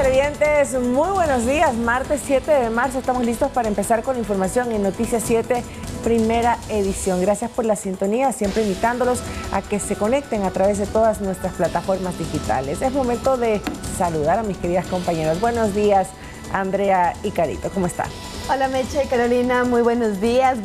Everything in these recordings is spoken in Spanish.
televidentes, muy buenos días. Martes 7 de marzo, estamos listos para empezar con la información en Noticias 7, primera edición. Gracias por la sintonía, siempre invitándolos a que se conecten a través de todas nuestras plataformas digitales. Es momento de saludar a mis queridas compañeras. Buenos días, Andrea y Carito, ¿cómo están? Hola Meche y Carolina, muy buenos días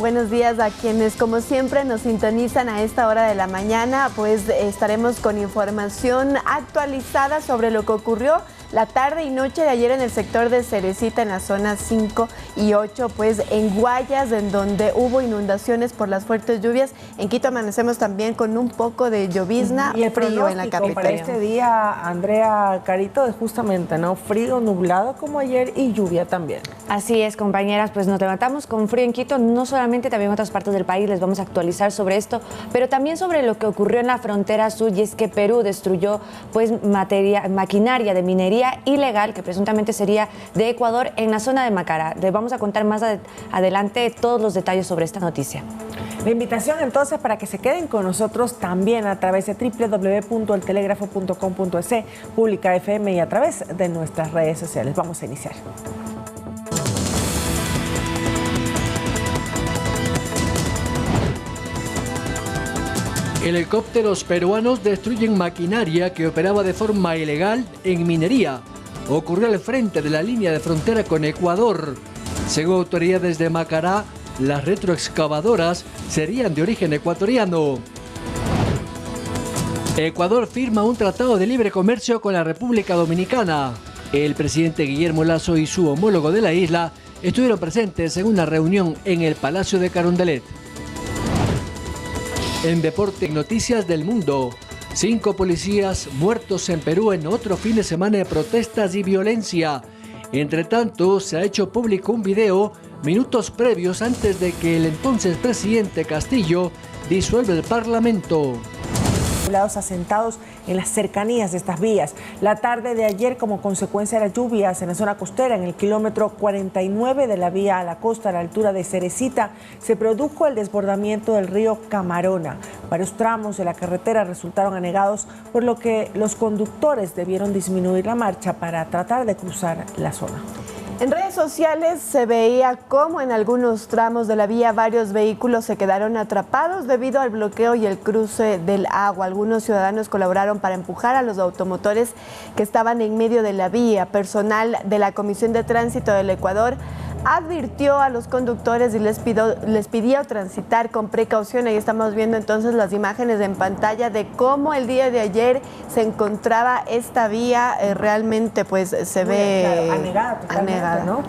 a quienes como siempre nos sintonizan a esta hora de la mañana, pues estaremos con información actualizada sobre lo que ocurrió la tarde y noche de ayer en el sector de Cerecita, en las zonas 5 y 8, pues en Guayas, en donde hubo inundaciones por las fuertes lluvias. En Quito amanecemos también con un poco de llovizna y frío en la capital. Para este día, Andrea, Carito, es justamente, ¿no? Frío, nublado como ayer y lluvia también. Así es, compañeras, pues nos levantamos con frío en Quito, no solamente, también en otras partes del país, les vamos a actualizar sobre esto, pero también sobre lo que ocurrió en la frontera sur, y es que Perú destruyó pues maquinaria de minería ilegal que presuntamente sería de Ecuador en la zona de Macará. Les vamos a contar más adelante todos los detalles sobre esta noticia. La invitación entonces para que se queden con nosotros también a través de www.eltelegrafo.com.es, Pública FM y a través de nuestras redes sociales. Vamos a iniciar. Helicópteros peruanos destruyen maquinaria que operaba de forma ilegal en minería. Ocurrió al frente de la línea de frontera con Ecuador. Según autoridades de Macará, las retroexcavadoras serían de origen ecuatoriano. Ecuador firma un tratado de libre comercio con la República Dominicana. El presidente Guillermo Lasso y su homólogo de la isla estuvieron presentes en una reunión en el Palacio de Carondelet. En deporte y noticias del mundo, 5 policías muertos en Perú en otro fin de semana de protestas y violencia. Entre tanto, se ha hecho público un video minutos previos antes de que el entonces presidente Castillo disuelva el Parlamento. Asentados en las cercanías de estas vías. La tarde de ayer, como consecuencia de las lluvias en la zona costera, en el kilómetro 49 de la vía a la costa, a la altura de Cerecita, se produjo el desbordamiento del río Camarona. Varios tramos de la carretera resultaron anegados, por lo que los conductores debieron disminuir la marcha para tratar de cruzar la zona. En redes sociales se veía cómo en algunos tramos de la vía varios vehículos se quedaron atrapados debido al bloqueo y el cruce del agua. Algunos ciudadanos colaboraron para empujar a los automotores que estaban en medio de la vía. Personal de la Comisión de Tránsito del Ecuador advirtió a los conductores y les pidió transitar con precaución. Ahí estamos viendo entonces las imágenes en pantalla de cómo el día de ayer se encontraba esta vía. Realmente pues se ve anegada, ¿no?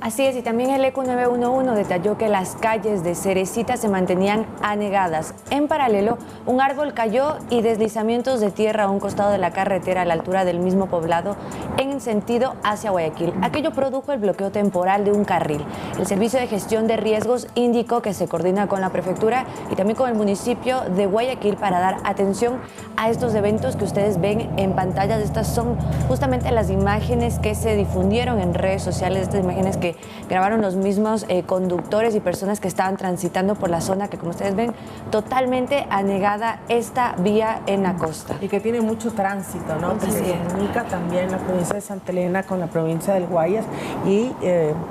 Así es, y también el ECU 911 detalló que las calles de Cerecita se mantenían anegadas. En paralelo, un árbol cayó y deslizamientos de tierra a un costado de la carretera a la altura del mismo poblado en sentido hacia Guayaquil. Aquello produjo el bloqueo temporal de un carril. El Servicio de Gestión de Riesgos indicó que se coordina con la prefectura y también con el municipio de Guayaquil para dar atención a estos eventos que ustedes ven en pantalla. Estas son justamente las imágenes que se difundieron en redes sociales, estas imágenes que grabaron los mismos conductores y personas que estaban transitando por la zona que, como ustedes ven, totalmente anegada esta vía en la costa. Y que tiene mucho tránsito, ¿no? Que se comunica también la provincia de Santa Elena con la provincia del Guayas y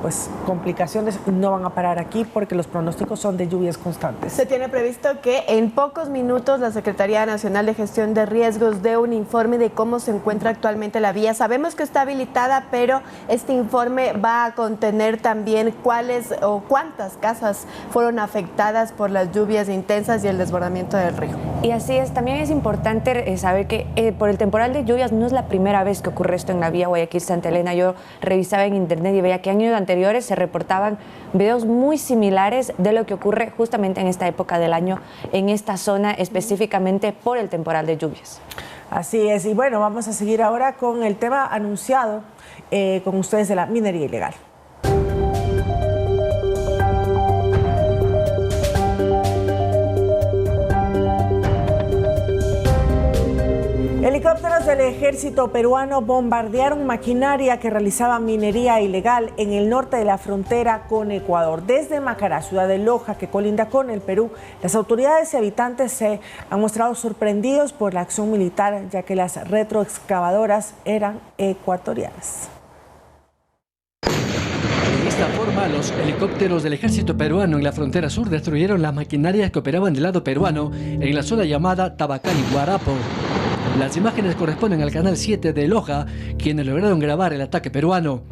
pues complicaciones no van a parar aquí porque los pronósticos son de lluvias constantes. Se tiene previsto que en pocos minutos la Secretaría Nacional de Gestión de Riesgos dé un informe de cómo se encuentra actualmente la vía. Sabemos que está habilitada, pero este informe va a contener también cuáles o cuántas casas fueron afectadas por las lluvias intensas y el desbordamiento del río. Y así es, también es importante saber que por el temporal de lluvias no es la primera vez que ocurre esto en la vía Guayaquil-Santa Elena. Yo revisaba en internet y veía que años anteriores se reportaban videos muy similares de lo que ocurre justamente en esta época del año, en esta zona específicamente por el temporal de lluvias. Así es, y bueno, vamos a seguir ahora con el tema anunciado con ustedes de la minería ilegal. Helicópteros del ejército peruano bombardearon maquinaria que realizaba minería ilegal en el norte de la frontera con Ecuador. Desde Macará, ciudad de Loja, que colinda con el Perú, las autoridades y habitantes se han mostrado sorprendidos por la acción militar, ya que las retroexcavadoras eran ecuatorianas. Los helicópteros del ejército peruano en la frontera sur destruyeron las maquinarias que operaban del lado peruano en la zona llamada Tabacay-Guarapo. Las imágenes corresponden al canal 7 de Loja, quienes lograron grabar el ataque peruano.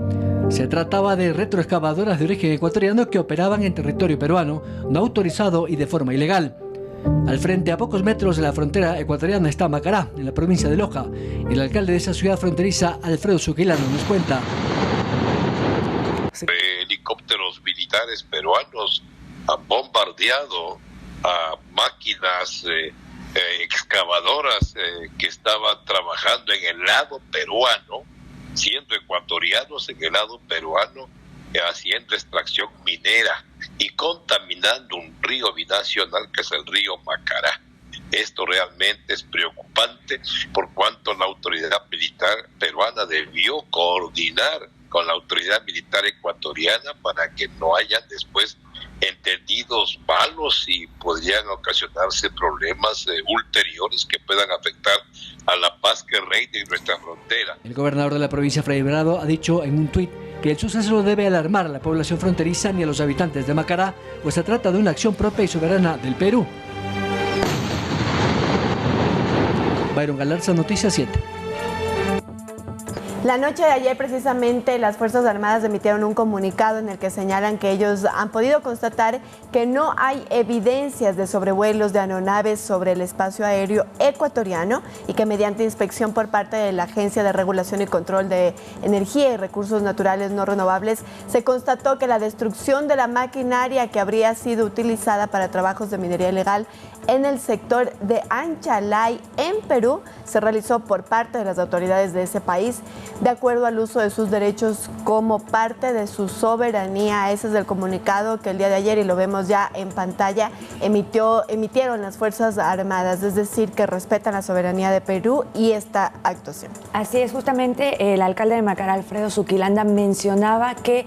Se trataba de retroexcavadoras de origen ecuatoriano que operaban en territorio peruano, no autorizado y de forma ilegal. Al frente, a pocos metros de la frontera ecuatoriana, está Macará, en la provincia de Loja. El alcalde de esa ciudad fronteriza, Alfredo Suquilano, nos cuenta. Helicópteros militares peruanos han bombardeado a máquinas excavadoras que estaban trabajando en el lado peruano, siendo ecuatorianos en el lado peruano, haciendo extracción minera y contaminando un río binacional que es el río Macará. Esto realmente es preocupante por cuanto la autoridad militar peruana debió coordinar con la autoridad militar ecuatoriana para que no haya después entendidos malos y podrían ocasionarse problemas ulteriores que puedan afectar a la paz que reina en nuestra frontera. El gobernador de la provincia, Fray Brado, ha dicho en un tuit que el suceso no debe alarmar a la población fronteriza ni a los habitantes de Macará, pues se trata de una acción propia y soberana del Perú. Byron Galarza, Noticias 7. La noche de ayer, precisamente, las Fuerzas Armadas emitieron un comunicado en el que señalan que ellos han podido constatar que no hay evidencias de sobrevuelos de aeronaves sobre el espacio aéreo ecuatoriano y que mediante inspección por parte de la Agencia de Regulación y Control de Energía y Recursos Naturales No Renovables se constató que la destrucción de la maquinaria que habría sido utilizada para trabajos de minería ilegal en el sector de Anchalay, en Perú, se realizó por parte de las autoridades de ese país, de acuerdo al uso de sus derechos como parte de su soberanía. Ese es el comunicado que el día de ayer, y lo vemos ya en pantalla, emitieron las Fuerzas Armadas, es decir, que respetan la soberanía de Perú y esta actuación. Así es, justamente el alcalde de Macará, Alfredo Suquilanda, mencionaba que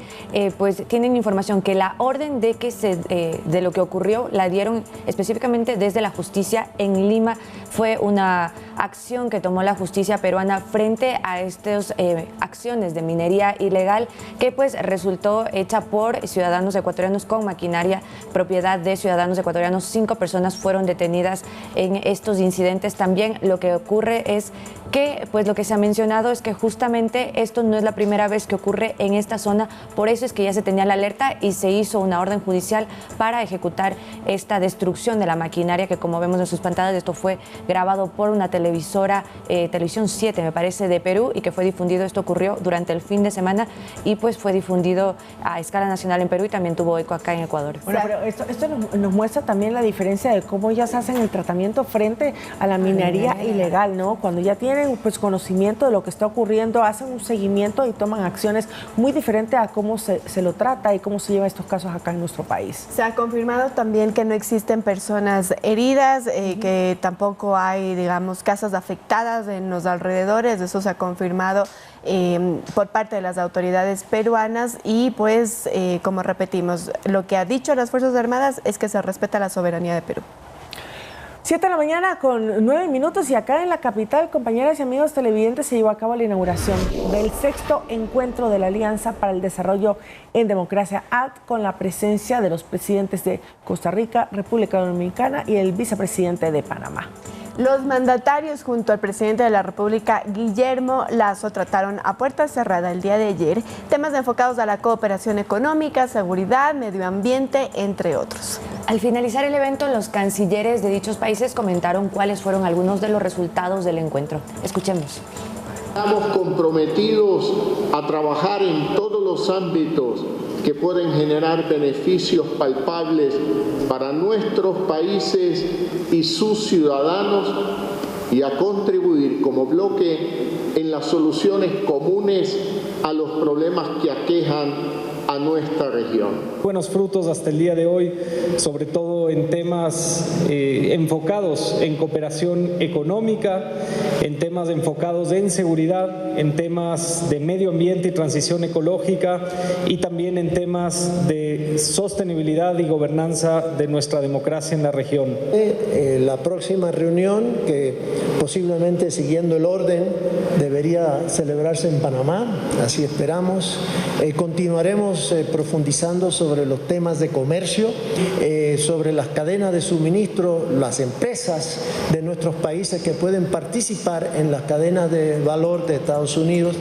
pues tienen información que la orden de lo que ocurrió la dieron específicamente desde la justicia en Lima. Fue una acción que tomó la justicia peruana frente a estas acciones de minería ilegal que pues resultó hecha por ciudadanos ecuatorianos con maquinaria propiedad de ciudadanos ecuatorianos. 5 personas fueron detenidas en estos incidentes. También lo que ocurre es que pues lo que se ha mencionado es que justamente esto no es la primera vez que ocurre en esta zona, por eso es que ya se tenía la alerta y se hizo una orden judicial para ejecutar esta destrucción de la maquinaria que, como vemos en sus pantallas, esto fue grabado por una televisora, Televisión 7 me parece, de Perú, y que fue difundido. Esto ocurrió durante el fin de semana y pues fue difundido a escala nacional en Perú y también tuvo eco acá en Ecuador. Bueno, pero esto nos muestra también la diferencia de cómo ellas hacen el tratamiento frente a la minería ilegal, ¿no? Cuando ya tienen pues conocimiento de lo que está ocurriendo, hacen un seguimiento y toman acciones muy diferentes a cómo se lo trata y cómo se lleva estos casos acá en nuestro país. Se ha confirmado también que no existen personas heridas, que tampoco hay, digamos, casas afectadas en los alrededores. Eso se ha confirmado por parte de las autoridades peruanas y pues, como repetimos, lo que ha dicho las Fuerzas Armadas es que se respeta la soberanía de Perú. 7 de la mañana con 9 minutos y acá en la capital, compañeras y amigos televidentes, se llevó a cabo la inauguración del 6º encuentro de la Alianza para el Desarrollo en Democracia ALT, con la presencia de los presidentes de Costa Rica, República Dominicana y el vicepresidente de Panamá. Los mandatarios junto al presidente de la República, Guillermo Lasso, trataron a puerta cerrada el día de ayer temas enfocados a la cooperación económica, seguridad, medio ambiente, entre otros. Al finalizar el evento, los cancilleres de dichos países comentaron cuáles fueron algunos de los resultados del encuentro. Escuchemos. Estamos comprometidos a trabajar en todos los ámbitos que pueden generar beneficios palpables para nuestros países y sus ciudadanos y a contribuir como bloque en las soluciones comunes a los problemas que aquejan a nuestra región. Buenos frutos hasta el día de hoy, sobre todo en temas enfocados en cooperación económica en temas enfocados en seguridad, en temas de medio ambiente y transición ecológica y también en temas de sostenibilidad y gobernanza de nuestra democracia en la región. La próxima reunión, que posiblemente siguiendo el orden debería celebrarse en Panamá, así esperamos. Continuaremos profundizando sobre los temas de comercio, sobre las cadenas de suministro, las empresas de nuestros países que pueden participar en las cadenas de valor de Estados Unidos.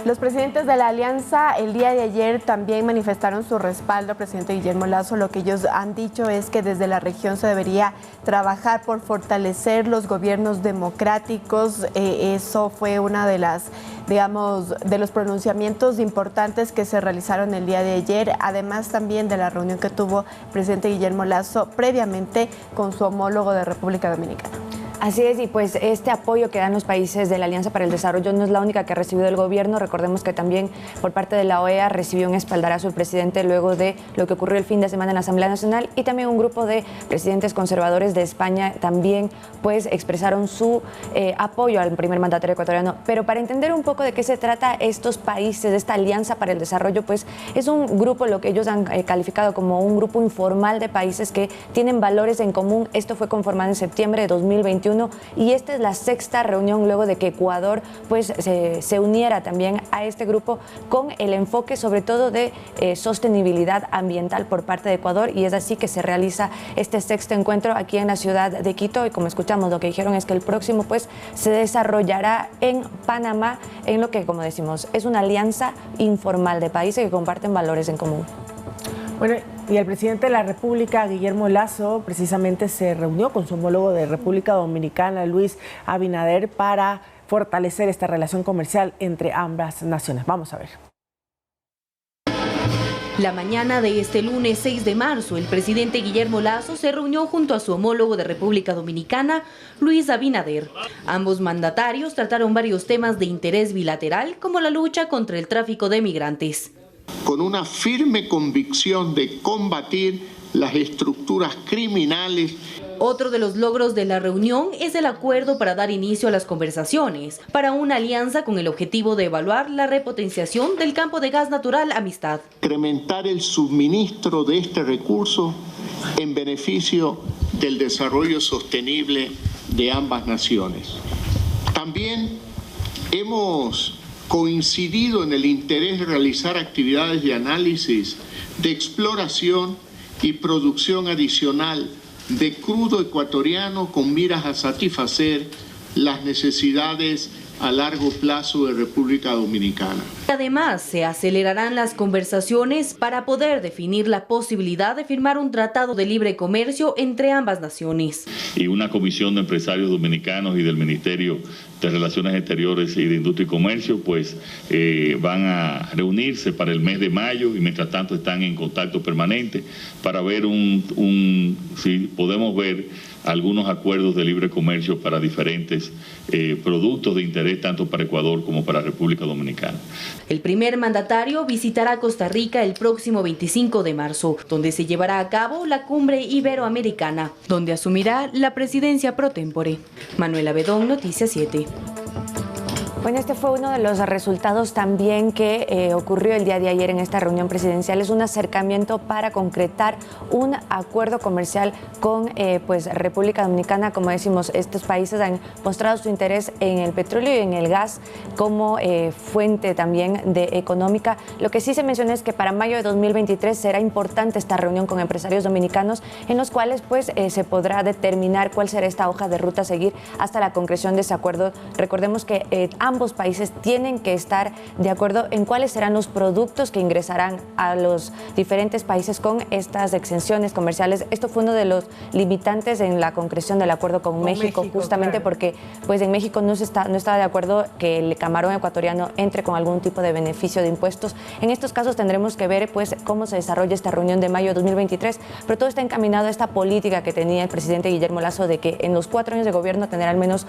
Los presidentes de la alianza el día de ayer también manifestaron su respaldo al presidente Guillermo Lasso. Lo que ellos han dicho es que desde la región se debería trabajar por fortalecer los gobiernos democráticos. Eso fue una de las, de los pronunciamientos importantes que se realizaron el día de ayer, además también de la reunión que tuvo el presidente Guillermo Lasso previamente con su homólogo de República Dominicana. Así es, y pues este apoyo que dan los países de la Alianza para el Desarrollo no es la única que ha recibido el gobierno. Recordemos que también por parte de la OEA recibió un espaldarazo el presidente luego de lo que ocurrió el fin de semana en la Asamblea Nacional, y también un grupo de presidentes conservadores de España también pues expresaron su apoyo al primer mandatario ecuatoriano. Pero para entender un poco de qué se trata estos países, esta Alianza para el Desarrollo, pues es un grupo, lo que ellos han calificado como un grupo informal de países que tienen valores en común. Esto fue conformado en septiembre de 2021 y esta es la sexta reunión luego de que Ecuador pues se uniera también a este grupo con el enfoque sobre todo de sostenibilidad ambiental por parte de Ecuador, y es así que se realiza este sexto encuentro aquí en la ciudad de Quito. Y como escuchamos, lo que dijeron es que el próximo pues se desarrollará en Panamá, en lo que, como decimos, es una alianza informal de países que comparten valores en común. Bueno, y el presidente de la República, Guillermo Lasso, precisamente se reunió con su homólogo de República Dominicana, Luis Abinader, para fortalecer esta relación comercial entre ambas naciones. Vamos a ver. La mañana de este lunes 6 de marzo, el presidente Guillermo Lasso se reunió junto a su homólogo de República Dominicana, Luis Abinader. Ambos mandatarios trataron varios temas de interés bilateral, como la lucha contra el tráfico de migrantes. Con una firme convicción de combatir las estructuras criminales. Otro de los logros de la reunión es el acuerdo para dar inicio a las conversaciones para una alianza con el objetivo de evaluar la repotenciación del campo de gas natural Amistad. Incrementar el suministro de este recurso en beneficio del desarrollo sostenible de ambas naciones. También hemos coincidido en el interés de realizar actividades de análisis, de exploración y producción adicional de crudo ecuatoriano con miras a satisfacer las necesidades a largo plazo de República Dominicana. Además, se acelerarán las conversaciones para poder definir la posibilidad de firmar un tratado de libre comercio entre ambas naciones. Y una comisión de empresarios dominicanos y del Ministerio de Relaciones Exteriores y de Industria y Comercio, pues van a reunirse para el mes de mayo, y mientras tanto están en contacto permanente para ver si podemos ver algunos acuerdos de libre comercio para diferentes productos de interés tanto para Ecuador como para República Dominicana. El primer mandatario visitará Costa Rica el próximo 25 de marzo, donde se llevará a cabo la cumbre iberoamericana, donde asumirá la presidencia pro tempore. Manuela Bedón, Noticias 7. Bueno, este fue uno de los resultados también que ocurrió el día de ayer en esta reunión presidencial. Es un acercamiento para concretar un acuerdo comercial con pues República Dominicana. Como decimos, estos países han mostrado su interés en el petróleo y en el gas como fuente también de económica. Lo que sí se menciona es que para mayo de 2023 será importante esta reunión con empresarios dominicanos, en los cuales pues se podrá determinar cuál será esta hoja de ruta a seguir hasta la concreción de ese acuerdo. Recordemos que ambos países tienen que estar de acuerdo en cuáles serán los productos que ingresarán a los diferentes países con estas exenciones comerciales. Esto fue uno de los limitantes en la concreción del acuerdo con México, justamente claro, porque pues en México no estaba de acuerdo que el camarón ecuatoriano entre con algún tipo de beneficio de impuestos. En estos casos tendremos que ver pues cómo se desarrolla esta reunión de mayo de 2023, pero todo está encaminado a esta política que tenía el presidente Guillermo Lasso de que en los 4 años de gobierno tener al menos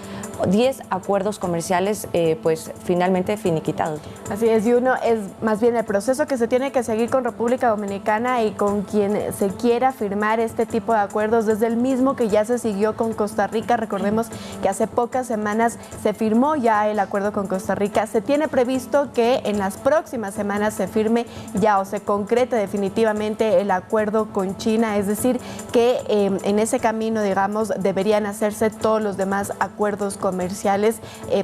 10 acuerdos comerciales pues finalmente finiquitados. Así es, y uno es más bien el proceso que se tiene que seguir con República Dominicana y con quien se quiera firmar este tipo de acuerdos, desde el mismo que ya se siguió con Costa Rica. Recordemos que hace pocas semanas se firmó ya el acuerdo con Costa Rica. Se tiene previsto que en las próximas semanas se firme ya o se concrete definitivamente el acuerdo con China, es decir, que en ese camino, digamos, deberían hacerse todos los demás acuerdos comerciales,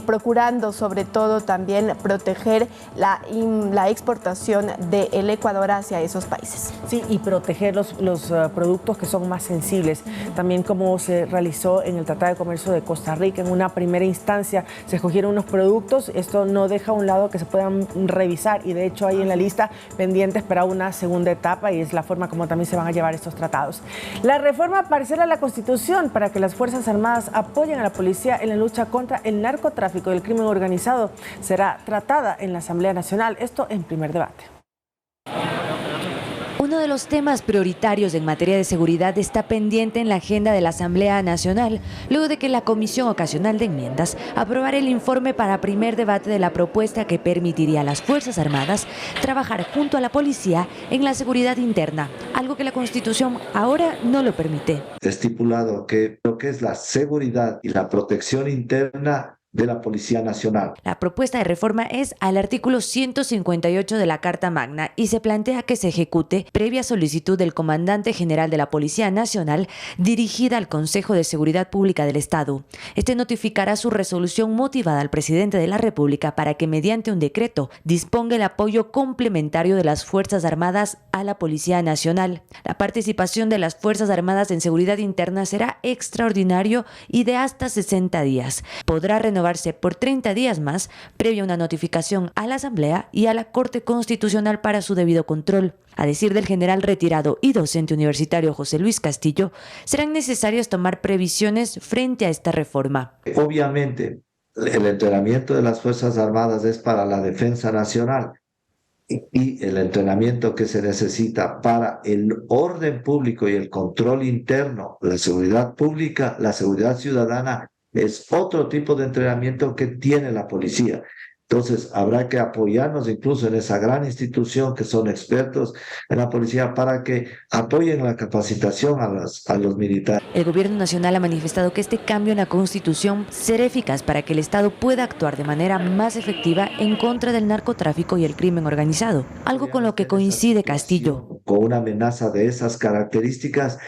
procurando sobre todo también proteger la exportación del Ecuador hacia esos países. Sí, y proteger los productos que son más sensibles. También como se realizó en el Tratado de Comercio de Costa Rica, en una primera instancia se escogieron unos productos, esto no deja a un lado que se puedan revisar y de hecho hay en la lista pendientes para una segunda etapa y es la forma como también se van a llevar estos tratados. La reforma parcial a la Constitución para que las Fuerzas Armadas apoyen a la policía en la lucha contra el narcotráfico y el crimen organizado será tratada en la Asamblea Nacional, esto en primer debate. Uno de los temas prioritarios en materia de seguridad está pendiente en la agenda de la Asamblea Nacional, luego de que la Comisión Ocasional de Enmiendas aprobara el informe para primer debate de la propuesta que permitiría a las Fuerzas Armadas trabajar junto a la policía en la seguridad interna, algo que la Constitución ahora no lo permite. Estipulado que lo que es la seguridad y la protección interna de la Policía Nacional. La propuesta de reforma es al artículo 158 de la Carta Magna y se plantea que se ejecute previa solicitud del Comandante General de la Policía Nacional dirigida al Consejo de Seguridad Pública del Estado. Este notificará su resolución motivada al presidente de la República para que mediante un decreto disponga el apoyo complementario de las Fuerzas Armadas a la Policía Nacional. La participación de las Fuerzas Armadas en seguridad interna será extraordinario y de hasta 60 días. Podrá renovarse por 30 días más, previa una notificación a la Asamblea y a la Corte Constitucional para su debido control. A decir del general retirado y docente universitario José Luis Castillo, serán necesarias tomar previsiones frente a esta reforma. Obviamente, el entrenamiento de las Fuerzas Armadas es para la defensa nacional y el entrenamiento que se necesita para el orden público y el control interno, la seguridad pública, la seguridad ciudadana, es otro tipo de entrenamiento que tiene la policía. Entonces, habrá que apoyarnos incluso en esa gran institución que son expertos en la policía para que apoyen la capacitación a los militares. El Gobierno Nacional ha manifestado que este cambio en la Constitución será eficaz para que el Estado pueda actuar de manera más efectiva en contra del narcotráfico y el crimen organizado, algo con lo que coincide Castillo. Con una amenaza de esas características,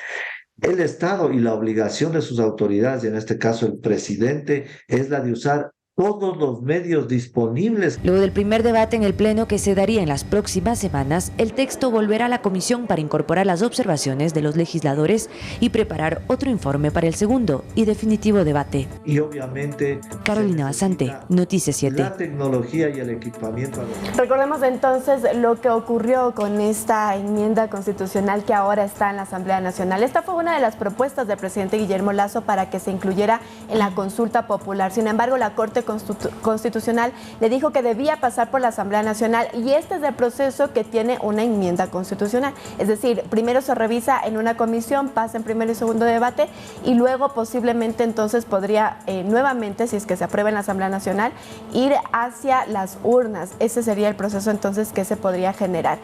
el Estado y la obligación de sus autoridades, y en este caso el presidente, es la de usar todos los medios disponibles. Luego del primer debate en el Pleno que se daría en las próximas semanas, el texto volverá a la comisión para incorporar las observaciones de los legisladores y preparar otro informe para el segundo y definitivo debate. Y obviamente Carolina Basante, Noticias 7. La tecnología y el equipamiento. Recordemos entonces lo que ocurrió con esta enmienda constitucional que ahora está en la Asamblea Nacional. Esta fue una de las propuestas del presidente Guillermo Lasso para que se incluyera en la consulta popular. Sin embargo, la Corte Constitucional le dijo que debía pasar por la Asamblea Nacional y este es el proceso que tiene una enmienda constitucional. Es decir, primero se revisa en una comisión, pasa en primer y segundo debate y luego posiblemente entonces podría nuevamente, si es que se aprueba en la Asamblea Nacional, ir hacia las urnas. Ese sería el proceso entonces que se podría generar.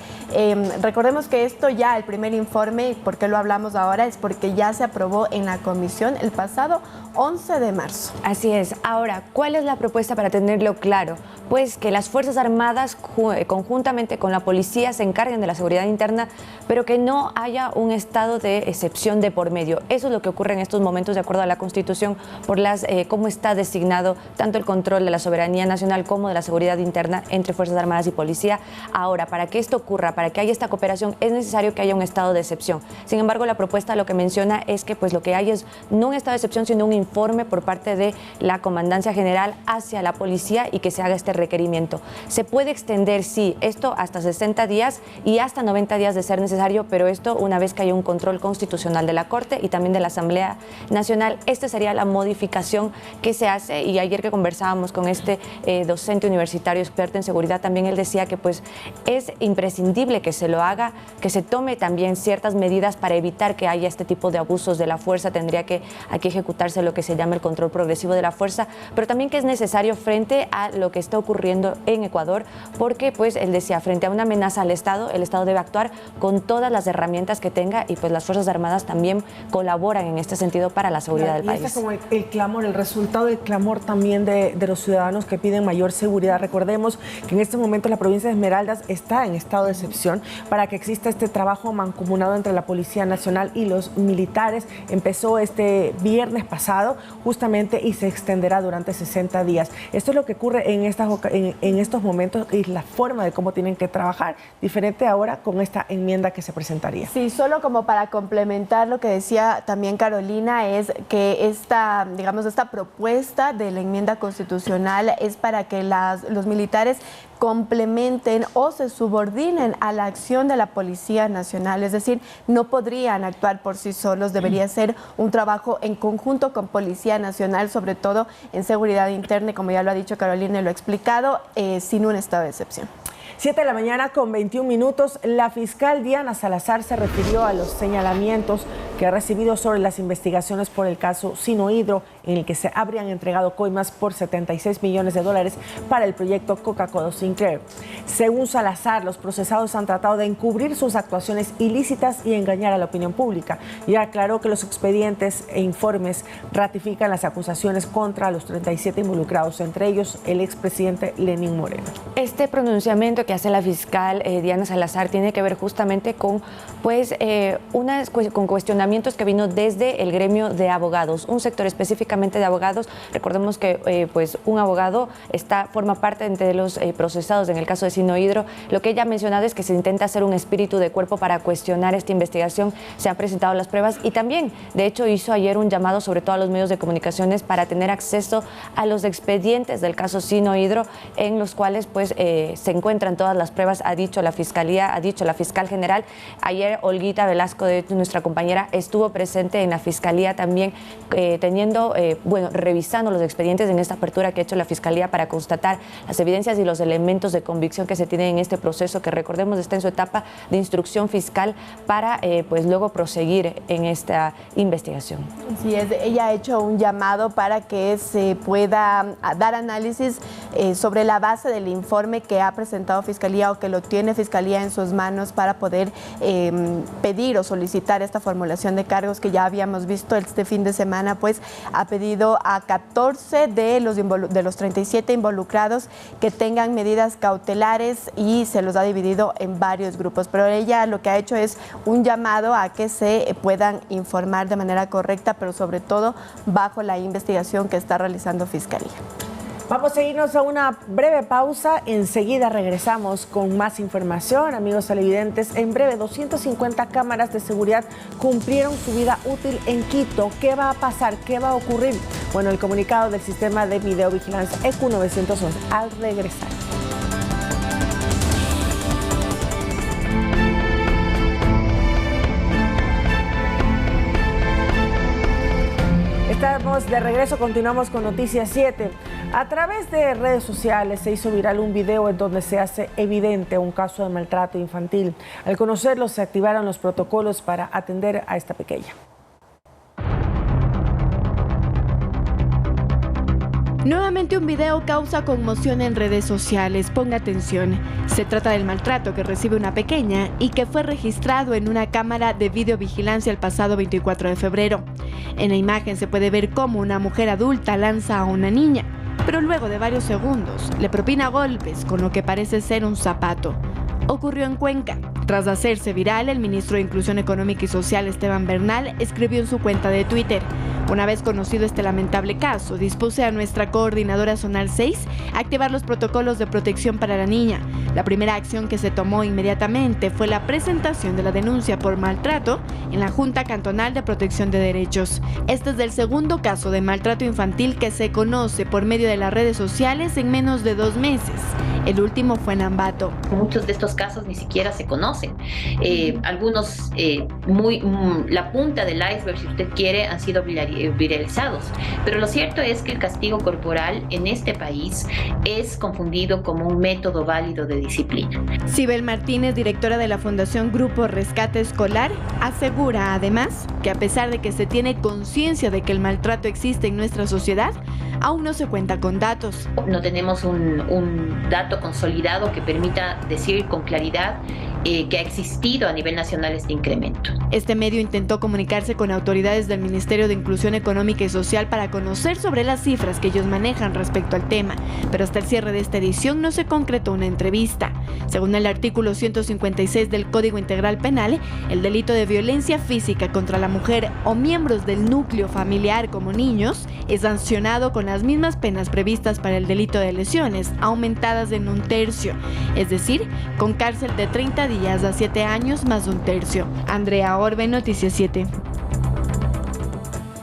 Recordemos que esto ya, el primer informe, ¿por qué lo hablamos ahora? Es porque ya se aprobó en la comisión el pasado 11 de marzo. Así es. Ahora, ¿cuál es la propuesta para tenerlo claro? Pues que las Fuerzas Armadas conjuntamente con la policía se encarguen de la seguridad interna, pero que no haya un estado de excepción de por medio. Eso es lo que ocurre en estos momentos de acuerdo a la Constitución por cómo está designado tanto el control de la soberanía nacional como de la seguridad interna entre Fuerzas Armadas y policía. Ahora, para que esto ocurra, para que haya esta cooperación, es necesario que haya un estado de excepción. Sin embargo, la propuesta lo que menciona es que pues lo que hay es no un estado de excepción, sino un informe por parte de la Comandancia General hacia la policía y que se haga este requerimiento. Se puede extender, sí, esto hasta 60 días y hasta 90 días de ser necesario, pero esto una vez que haya un control constitucional de la Corte y también de la Asamblea Nacional. Esta sería la modificación que se hace y ayer que conversábamos con este docente universitario experto en seguridad, también él decía que pues es imprescindible que se lo haga, que se tome también ciertas medidas para evitar que haya este tipo de abusos de la fuerza. Tendría que aquí ejecutarse lo que se llama el control progresivo de la fuerza, pero también que es necesario frente a lo que está ocurriendo en Ecuador, porque pues él decía, frente a una amenaza al Estado, el Estado debe actuar con todas las herramientas que tenga y pues las Fuerzas Armadas también colaboran en este sentido para la seguridad del país. Y este es como el clamor, el resultado del clamor también de los ciudadanos que piden mayor seguridad. Recordemos que en este momento la provincia de Esmeraldas está en estado de excepción para que exista este trabajo mancomunado entre la Policía Nacional y los militares. Empezó este viernes pasado justamente y se extenderá durante 60 días. Esto es lo que ocurre en estos momentos y la forma de cómo tienen que trabajar, diferente ahora con esta enmienda que se presentaría. Sí, solo como para complementar lo que decía también Carolina, es que esta propuesta de la enmienda constitucional es para que los militares complementen o se subordinen a la acción de la Policía Nacional, es decir, no podrían actuar por sí solos, debería ser un trabajo en conjunto con Policía Nacional, sobre todo en seguridad interna, y como ya lo ha dicho Carolina y lo ha explicado, sin un estado de excepción. 7 de la mañana con 21 minutos, la fiscal Diana Salazar se refirió a los señalamientos que ha recibido sobre las investigaciones por el caso Sinohydro, en el que se habrían entregado coimas por $76 millones para el proyecto Coca-Cola Sinclair. Según Salazar, los procesados han tratado de encubrir sus actuaciones ilícitas y engañar a la opinión pública, y aclaró que los expedientes e informes ratifican las acusaciones contra los 37 involucrados, entre ellos el expresidente Lenín Moreno. Este pronunciamiento que hace la fiscal Diana Salazar tiene que ver justamente con con cuestionamientos que vino desde el gremio de abogados, un sector específicamente de abogados. Recordemos que un abogado forma parte de los procesados en el caso de Sinohydro. Lo que ella ha mencionado es que se intenta hacer un espíritu de cuerpo para cuestionar esta investigación. Se han presentado las pruebas y también, de hecho, hizo ayer un llamado sobre todo a los medios de comunicaciones para tener acceso a los expedientes del caso Sinohydro, en los cuales se encuentran todas las pruebas, ha dicho la fiscalía, ha dicho la fiscal general. Ayer Olguita Velasco, de nuestra compañera, estuvo presente en la fiscalía también, revisando los expedientes en esta apertura que ha hecho la fiscalía para constatar las evidencias y los elementos de convicción que se tienen en este proceso, que recordemos está en su etapa de instrucción fiscal para luego proseguir en esta investigación. Sí, ella ha hecho un llamado para que se pueda dar análisis sobre la base del informe que ha presentado Fiscalía o que lo tiene Fiscalía en sus manos para poder pedir o solicitar esta formulación de cargos que ya habíamos visto este fin de semana, ha pedido a 14 de los 37 involucrados que tengan medidas cautelares y se los ha dividido en varios grupos. Pero ella lo que ha hecho es un llamado a que se puedan informar de manera correcta, pero sobre todo bajo la investigación que está realizando Fiscalía. Vamos a irnos a una breve pausa. Enseguida regresamos con más información. Amigos televidentes, en breve 250 cámaras de seguridad cumplieron su vida útil en Quito. ¿Qué va a pasar? ¿Qué va a ocurrir? Bueno, el comunicado del sistema de videovigilancia ECU 911 al regresar. Estamos de regreso, continuamos con Noticias 7. A través de redes sociales se hizo viral un video en donde se hace evidente un caso de maltrato infantil. Al conocerlo, se activaron los protocolos para atender a esta pequeña. Nuevamente un video causa conmoción en redes sociales. Ponga atención. Se trata del maltrato que recibe una pequeña y que fue registrado en una cámara de videovigilancia el pasado 24 de febrero. En la imagen se puede ver cómo una mujer adulta lanza a una niña, pero luego de varios segundos le propina golpes con lo que parece ser un zapato. Ocurrió en Cuenca. Tras hacerse viral, el ministro de Inclusión Económica y Social, Esteban Bernal, escribió en su cuenta de Twitter: una vez conocido este lamentable caso, dispuse a nuestra coordinadora zonal 6 a activar los protocolos de protección para la niña. La primera acción que se tomó inmediatamente fue la presentación de la denuncia por maltrato en la Junta Cantonal de Protección de Derechos. Este es el segundo caso de maltrato infantil que se conoce por medio de las redes sociales en menos de 2 meses. El último fue en Ambato. Muchos de estos casos ni siquiera se conocen. Algunos, la punta del iceberg, si usted quiere, han sido viralizados. Pero lo cierto es que el castigo corporal en este país es confundido como un método válido de disciplina. Sibel Martínez, directora de la Fundación Grupo Rescate Escolar, asegura además que a pesar de que se tiene conciencia de que el maltrato existe en nuestra sociedad, aún no se cuenta con datos. No tenemos un dato consolidado que permita decir con claridad que ha existido a nivel nacional este incremento. Este medio intentó comunicarse con autoridades del Ministerio de Inclusión Económica y Social para conocer sobre las cifras que ellos manejan respecto al tema, pero hasta el cierre de esta edición no se concretó una entrevista. Según el artículo 156 del Código Integral Penal, el delito de violencia física contra la mujer o miembros del núcleo familiar como niños es sancionado con las mismas penas previstas para el delito de lesiones, aumentadas en 1/3, es decir, con cárcel de 30 días a 7 años más 1/3. Andrea Orbe, Noticias 7.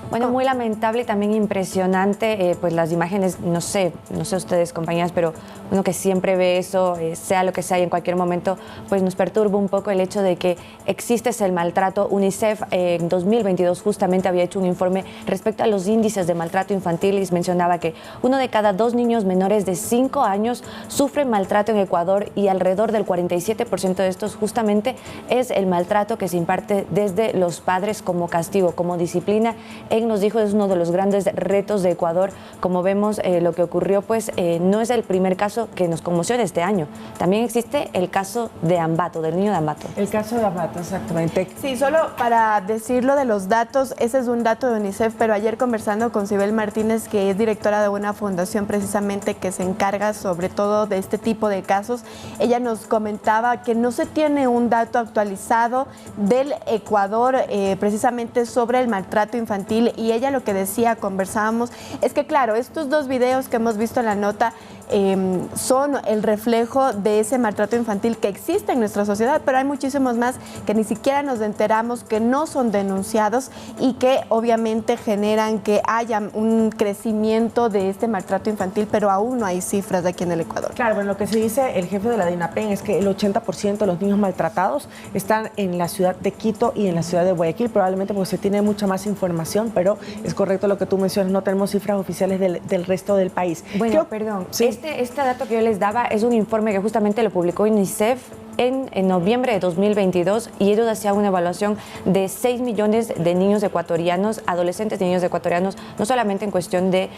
Bueno, muy lamentable y también impresionante, pues las imágenes, no sé ustedes, compañeras, pero uno que siempre ve eso, sea lo que sea y en cualquier momento, pues nos perturba un poco el hecho de que existe ese maltrato. UNICEF en 2022 justamente había hecho un informe respecto a los índices de maltrato infantil y mencionaba que 1 de cada 2 niños menores de 5 años sufre maltrato en Ecuador y alrededor del 47% de estos justamente es el maltrato que se imparte desde los padres como castigo, como disciplina. Nos dijo es uno de los grandes retos de Ecuador. Como vemos, lo que ocurrió pues no es el primer caso que nos conmociona este año. También existe el caso de Ambato, del niño de Ambato. El caso de Ambato, exactamente. Sí, solo para decirlo de los datos, ese es un dato de UNICEF, pero ayer conversando con Sibel Martínez, que es directora de una fundación precisamente que se encarga sobre todo de este tipo de casos, ella nos comentaba que no se tiene un dato actualizado del Ecuador precisamente sobre el maltrato infantil. Y ella lo que decía, conversábamos, es que claro, estos 2 videos que hemos visto en la nota son el reflejo de ese maltrato infantil que existe en nuestra sociedad, pero hay muchísimos más que ni siquiera nos enteramos, que no son denunciados y que obviamente generan que haya un crecimiento de este maltrato infantil, pero aún no hay cifras de aquí en el Ecuador. Claro, bueno, lo que se dice el jefe de la DINAPEN es que el 80% de los niños maltratados están en la ciudad de Quito y en la ciudad de Guayaquil, probablemente porque se tiene mucha más información, pero es correcto lo que tú mencionas, no tenemos cifras oficiales del resto del país. Bueno, perdón, sí. Este dato que yo les daba es un informe que justamente lo publicó UNICEF en noviembre de 2022 y ellos hacían una evaluación de 6 millones de niños ecuatorianos, adolescentes de niños ecuatorianos, no solamente en cuestión de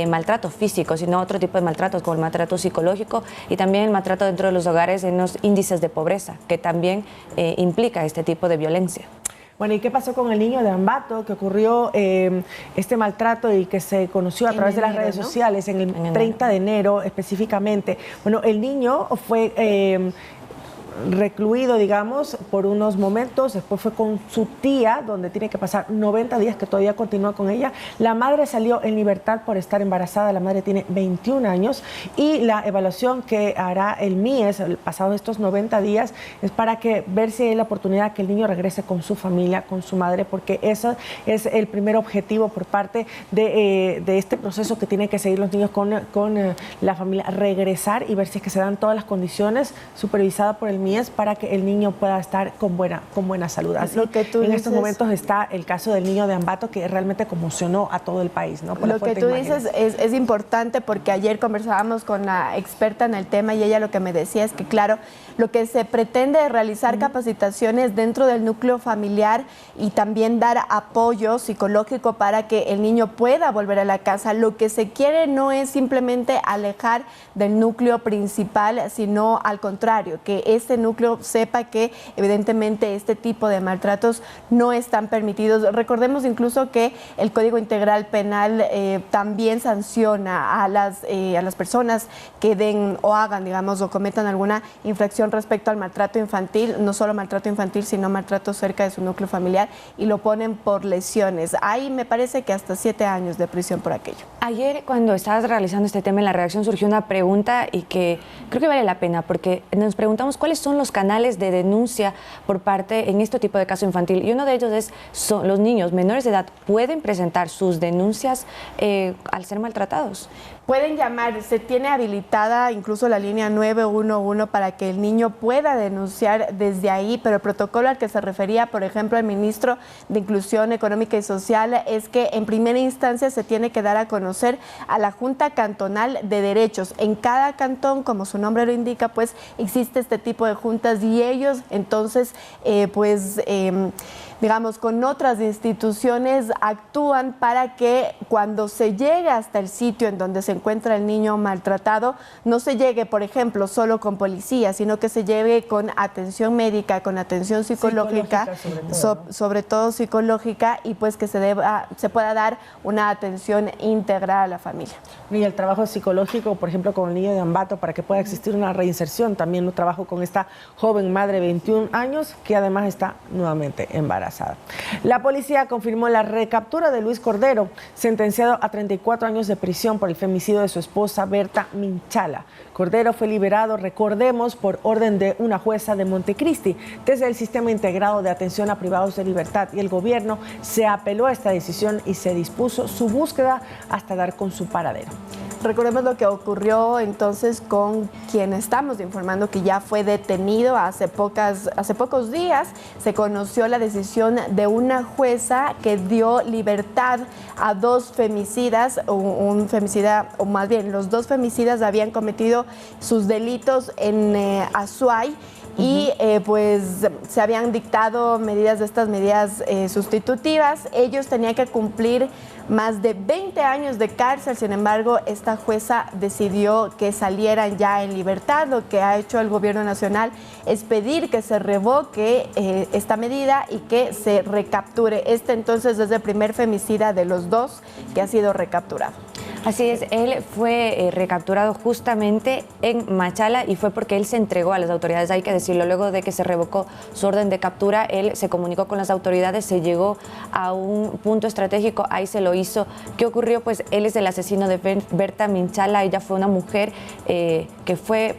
maltrato físico, sino otro tipo de maltratos como el maltrato psicológico y también el maltrato dentro de los hogares en los índices de pobreza, que también implica este tipo de violencia. Bueno, ¿y qué pasó con el niño de Ambato, que ocurrió este maltrato y que se conoció a través de las redes sociales en el 30 de enero específicamente? Bueno, el niño fue recluido, digamos, por unos momentos, después fue con su tía, donde tiene que pasar 90 días, que todavía continúa con ella. La madre salió en libertad por estar embarazada, la madre tiene 21 años y la evaluación que hará el MIES, pasados estos 90 días, es para ver si hay la oportunidad que el niño regrese con su familia, con su madre, porque eso es el primer objetivo por parte de este proceso que tienen que seguir los niños con la familia, regresar y ver si es que se dan todas las condiciones supervisadas por el MIES para que el niño pueda estar con buena salud. Así que en estos momentos está el caso del niño de Ambato, que realmente conmocionó a todo el país, ¿no? Lo que tú dices es importante, porque ayer conversábamos con la experta en el tema y ella lo que me decía es que, claro, lo que se pretende es realizar capacitaciones dentro del núcleo familiar y también dar apoyo psicológico para que el niño pueda volver a la casa. Lo que se quiere no es simplemente alejar del núcleo principal, sino al contrario, que este núcleo sepa que evidentemente este tipo de maltratos no están permitidos. Recordemos incluso que el Código Integral Penal también sanciona a las personas que den o hagan, digamos, o cometan alguna infracción respecto al maltrato infantil, no solo maltrato infantil, sino maltrato cerca de su núcleo familiar, y lo ponen por lesiones. Ahí me parece que hasta 7 años de prisión por aquello. Ayer, cuando estabas realizando este tema en la redacción, surgió una pregunta y que creo que vale la pena, porque nos preguntamos cuáles son los canales de denuncia por parte en este tipo de caso infantil, y uno de ellos son los niños menores de edad pueden presentar sus denuncias al ser maltratados. Pueden llamar, se tiene habilitada incluso la línea 911 para que el niño pueda denunciar desde ahí, pero el protocolo al que se refería, por ejemplo, el ministro de Inclusión Económica y Social, es que en primera instancia se tiene que dar a conocer a la Junta Cantonal de Derechos. En cada cantón, como su nombre lo indica, pues existe este tipo de juntas y ellos entonces digamos, con otras instituciones actúan para que cuando se llegue hasta el sitio en donde se encuentra el niño maltratado, no se llegue, por ejemplo, solo con policía, sino que se llegue con atención médica, con atención psicológica, sobre todo psicológica, y pues que se pueda dar una atención integral a la familia. Y el trabajo psicológico, por ejemplo, con el niño de Ambato, para que pueda existir una reinserción. También un trabajo con esta joven madre de 21 años, que además está nuevamente embarazada. La policía confirmó la recaptura de Luis Cordero, sentenciado a 34 años de prisión por el femicidio de su esposa Berta Minchala. Cordero fue liberado, recordemos, por orden de una jueza de Montecristi desde el Sistema Integrado de Atención a Privados de Libertad, y el gobierno se apeló a esta decisión y se dispuso su búsqueda hasta dar con su paradero. Recordemos lo que ocurrió entonces con quien estamos informando, que ya fue detenido hace pocos días. Se conoció la decisión de una jueza que dio libertad a dos femicidas, un femicida, o más bien los dos femicidas habían cometido sus delitos en Azuay. Y pues se habían dictado medidas sustitutivas. Ellos tenían que cumplir más de 20 años de cárcel. Sin embargo, esta jueza decidió que salieran ya en libertad. Lo que ha hecho el gobierno nacional es pedir que se revoque esta medida y que se recapture. Entonces es el primer femicida de los dos que ha sido recapturado. Así es, él fue recapturado justamente en Machala, y fue porque él se entregó a las autoridades, hay que decirlo. Luego de que se revocó su orden de captura, él se comunicó con las autoridades, se llegó a un punto estratégico, ahí se lo hizo. ¿Qué ocurrió? Pues él es el asesino de Berta Minchala. Ella fue una mujer que fue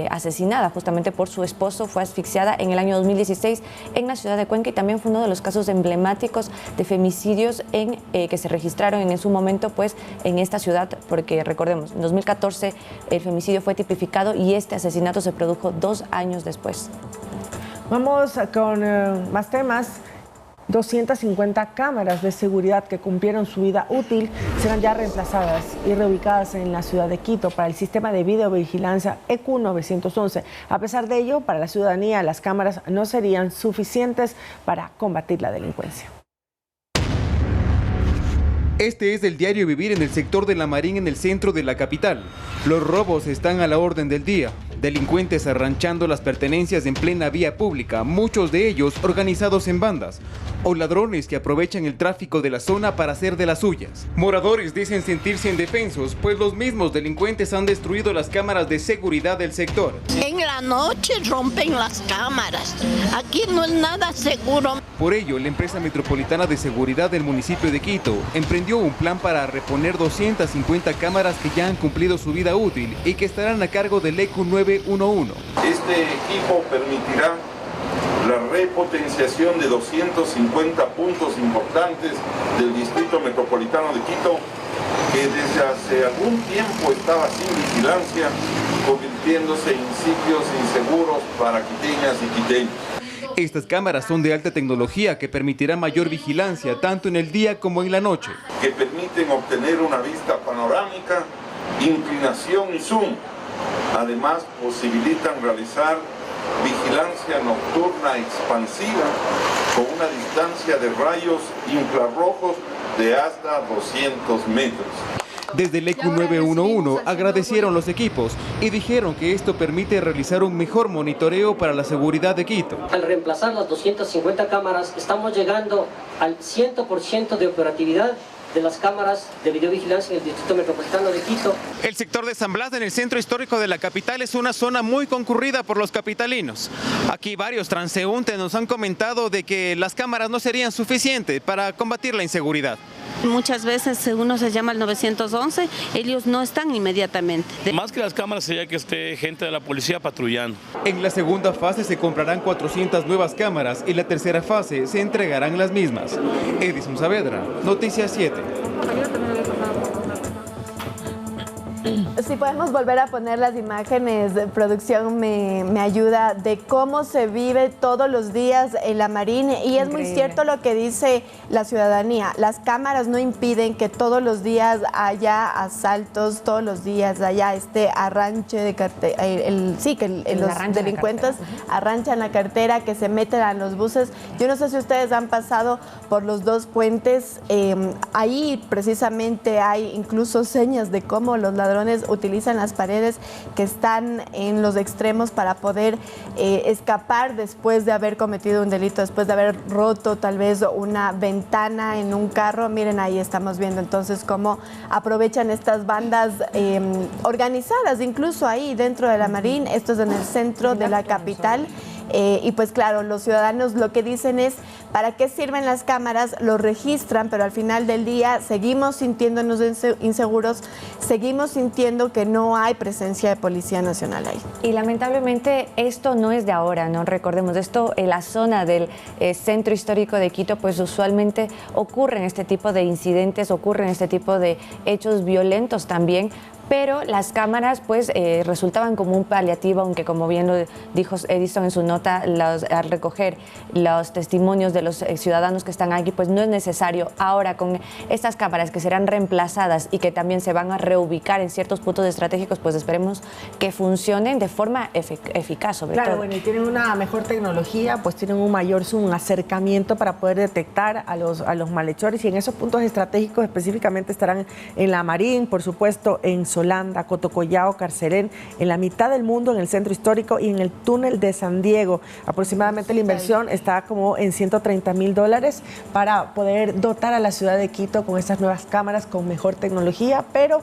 asesinada justamente por su esposo, fue asfixiada en el año 2016 en la ciudad de Cuenca, y también fue uno de los casos emblemáticos de femicidios que se registraron en su momento pues en esta ciudad, porque recordemos, en 2014 el femicidio fue tipificado y este asesinato se produjo 2 años después. Vamos con más temas. 250 cámaras de seguridad que cumplieron su vida útil serán ya reemplazadas y reubicadas en la ciudad de Quito para el sistema de videovigilancia EQ 911. A pesar de ello, para la ciudadanía, las cámaras no serían suficientes para combatir la delincuencia. Este es el diario vivir en el sector de La Marín, en el centro de la capital. Los robos están a la orden del día. Delincuentes arranchando las pertenencias en plena vía pública, muchos de ellos organizados en bandas, o ladrones que aprovechan el tráfico de la zona para hacer de las suyas. Moradores dicen sentirse indefensos, pues los mismos delincuentes han destruido las cámaras de seguridad del sector. En la noche rompen las cámaras, aquí no es nada seguro. Por ello, la empresa metropolitana de seguridad del municipio de Quito emprendió un plan para reponer 250 cámaras que ya han cumplido su vida útil y que estarán a cargo del EQ 911. Este equipo permitirá la repotenciación de 250 puntos importantes del Distrito Metropolitano de Quito, que desde hace algún tiempo estaba sin vigilancia, convirtiéndose en sitios inseguros para quiteñas y quiteños. Estas cámaras son de alta tecnología que permitirá mayor vigilancia tanto en el día como en la noche. Que permiten obtener una vista panorámica, inclinación y zoom. Además, posibilitan realizar vigilancia nocturna expansiva con una distancia de rayos infrarrojos de hasta 200 metros. Desde el EQ 911 agradecieron los equipos y dijeron que esto permite realizar un mejor monitoreo para la seguridad de Quito. Al reemplazar las 250 cámaras, estamos llegando al 100% de operatividad de las cámaras de videovigilancia en el Distrito Metropolitano de Quito. El sector de San Blas, en el centro histórico de la capital, es una zona muy concurrida por los capitalinos. Aquí varios transeúntes nos han comentado de que las cámaras no serían suficientes para combatir la inseguridad. Muchas veces uno se llama al 911, ellos no están inmediatamente. Más que las cámaras sería que esté gente de la policía patrullando. En la segunda fase se comprarán 400 nuevas cámaras y la tercera fase se entregarán las mismas. Edison Saavedra, Noticias 7. Si podemos volver a poner las imágenes, producción me ayuda, de cómo se vive todos los días en la Marín. Y es muy cierto lo que dice la ciudadanía. Las cámaras no impiden que todos los días haya asaltos, todos los días haya arranche de cartera, los delincuentes arranchan la cartera, que se meten a los buses. Yo no sé si ustedes han pasado por los dos puentes, ahí precisamente hay incluso señas de cómo los ladrones utilizan las paredes que están en los extremos para poder escapar después de haber cometido un delito, después de haber roto tal vez una ventana en un carro. Miren, ahí estamos viendo entonces cómo aprovechan estas bandas organizadas, incluso ahí dentro de la Marín. Esto es en el centro de la capital. Y pues claro, los ciudadanos lo que dicen es, ¿para qué sirven las cámaras? Lo registran, pero al final del día seguimos sintiéndonos inseguros, seguimos sintiendo que no hay presencia de Policía Nacional ahí. Y lamentablemente esto no es de ahora, ¿no? Recordemos, esto en la zona del centro histórico de Quito, pues usualmente ocurren este tipo de incidentes, ocurren este tipo de hechos violentos también. Pero las cámaras pues resultaban como un paliativo, aunque como bien lo dijo Edison en su nota, al recoger los testimonios de los ciudadanos que están aquí, pues no es necesario. Ahora con estas cámaras que serán reemplazadas y que también se van a reubicar en ciertos puntos estratégicos, pues esperemos que funcionen de forma eficaz sobre todo. Claro, bueno, y tienen una mejor tecnología, pues tienen un mayor zoom, acercamiento para poder detectar a los malhechores, y en esos puntos estratégicos específicamente estarán en la Marín, por supuesto, en Holanda, Cotocollao, Carcerén, en la mitad del mundo, en el centro histórico y en el túnel de San Diego. Aproximadamente la inversión está como en $130,000 para poder dotar a la ciudad de Quito con estas nuevas cámaras con mejor tecnología, pero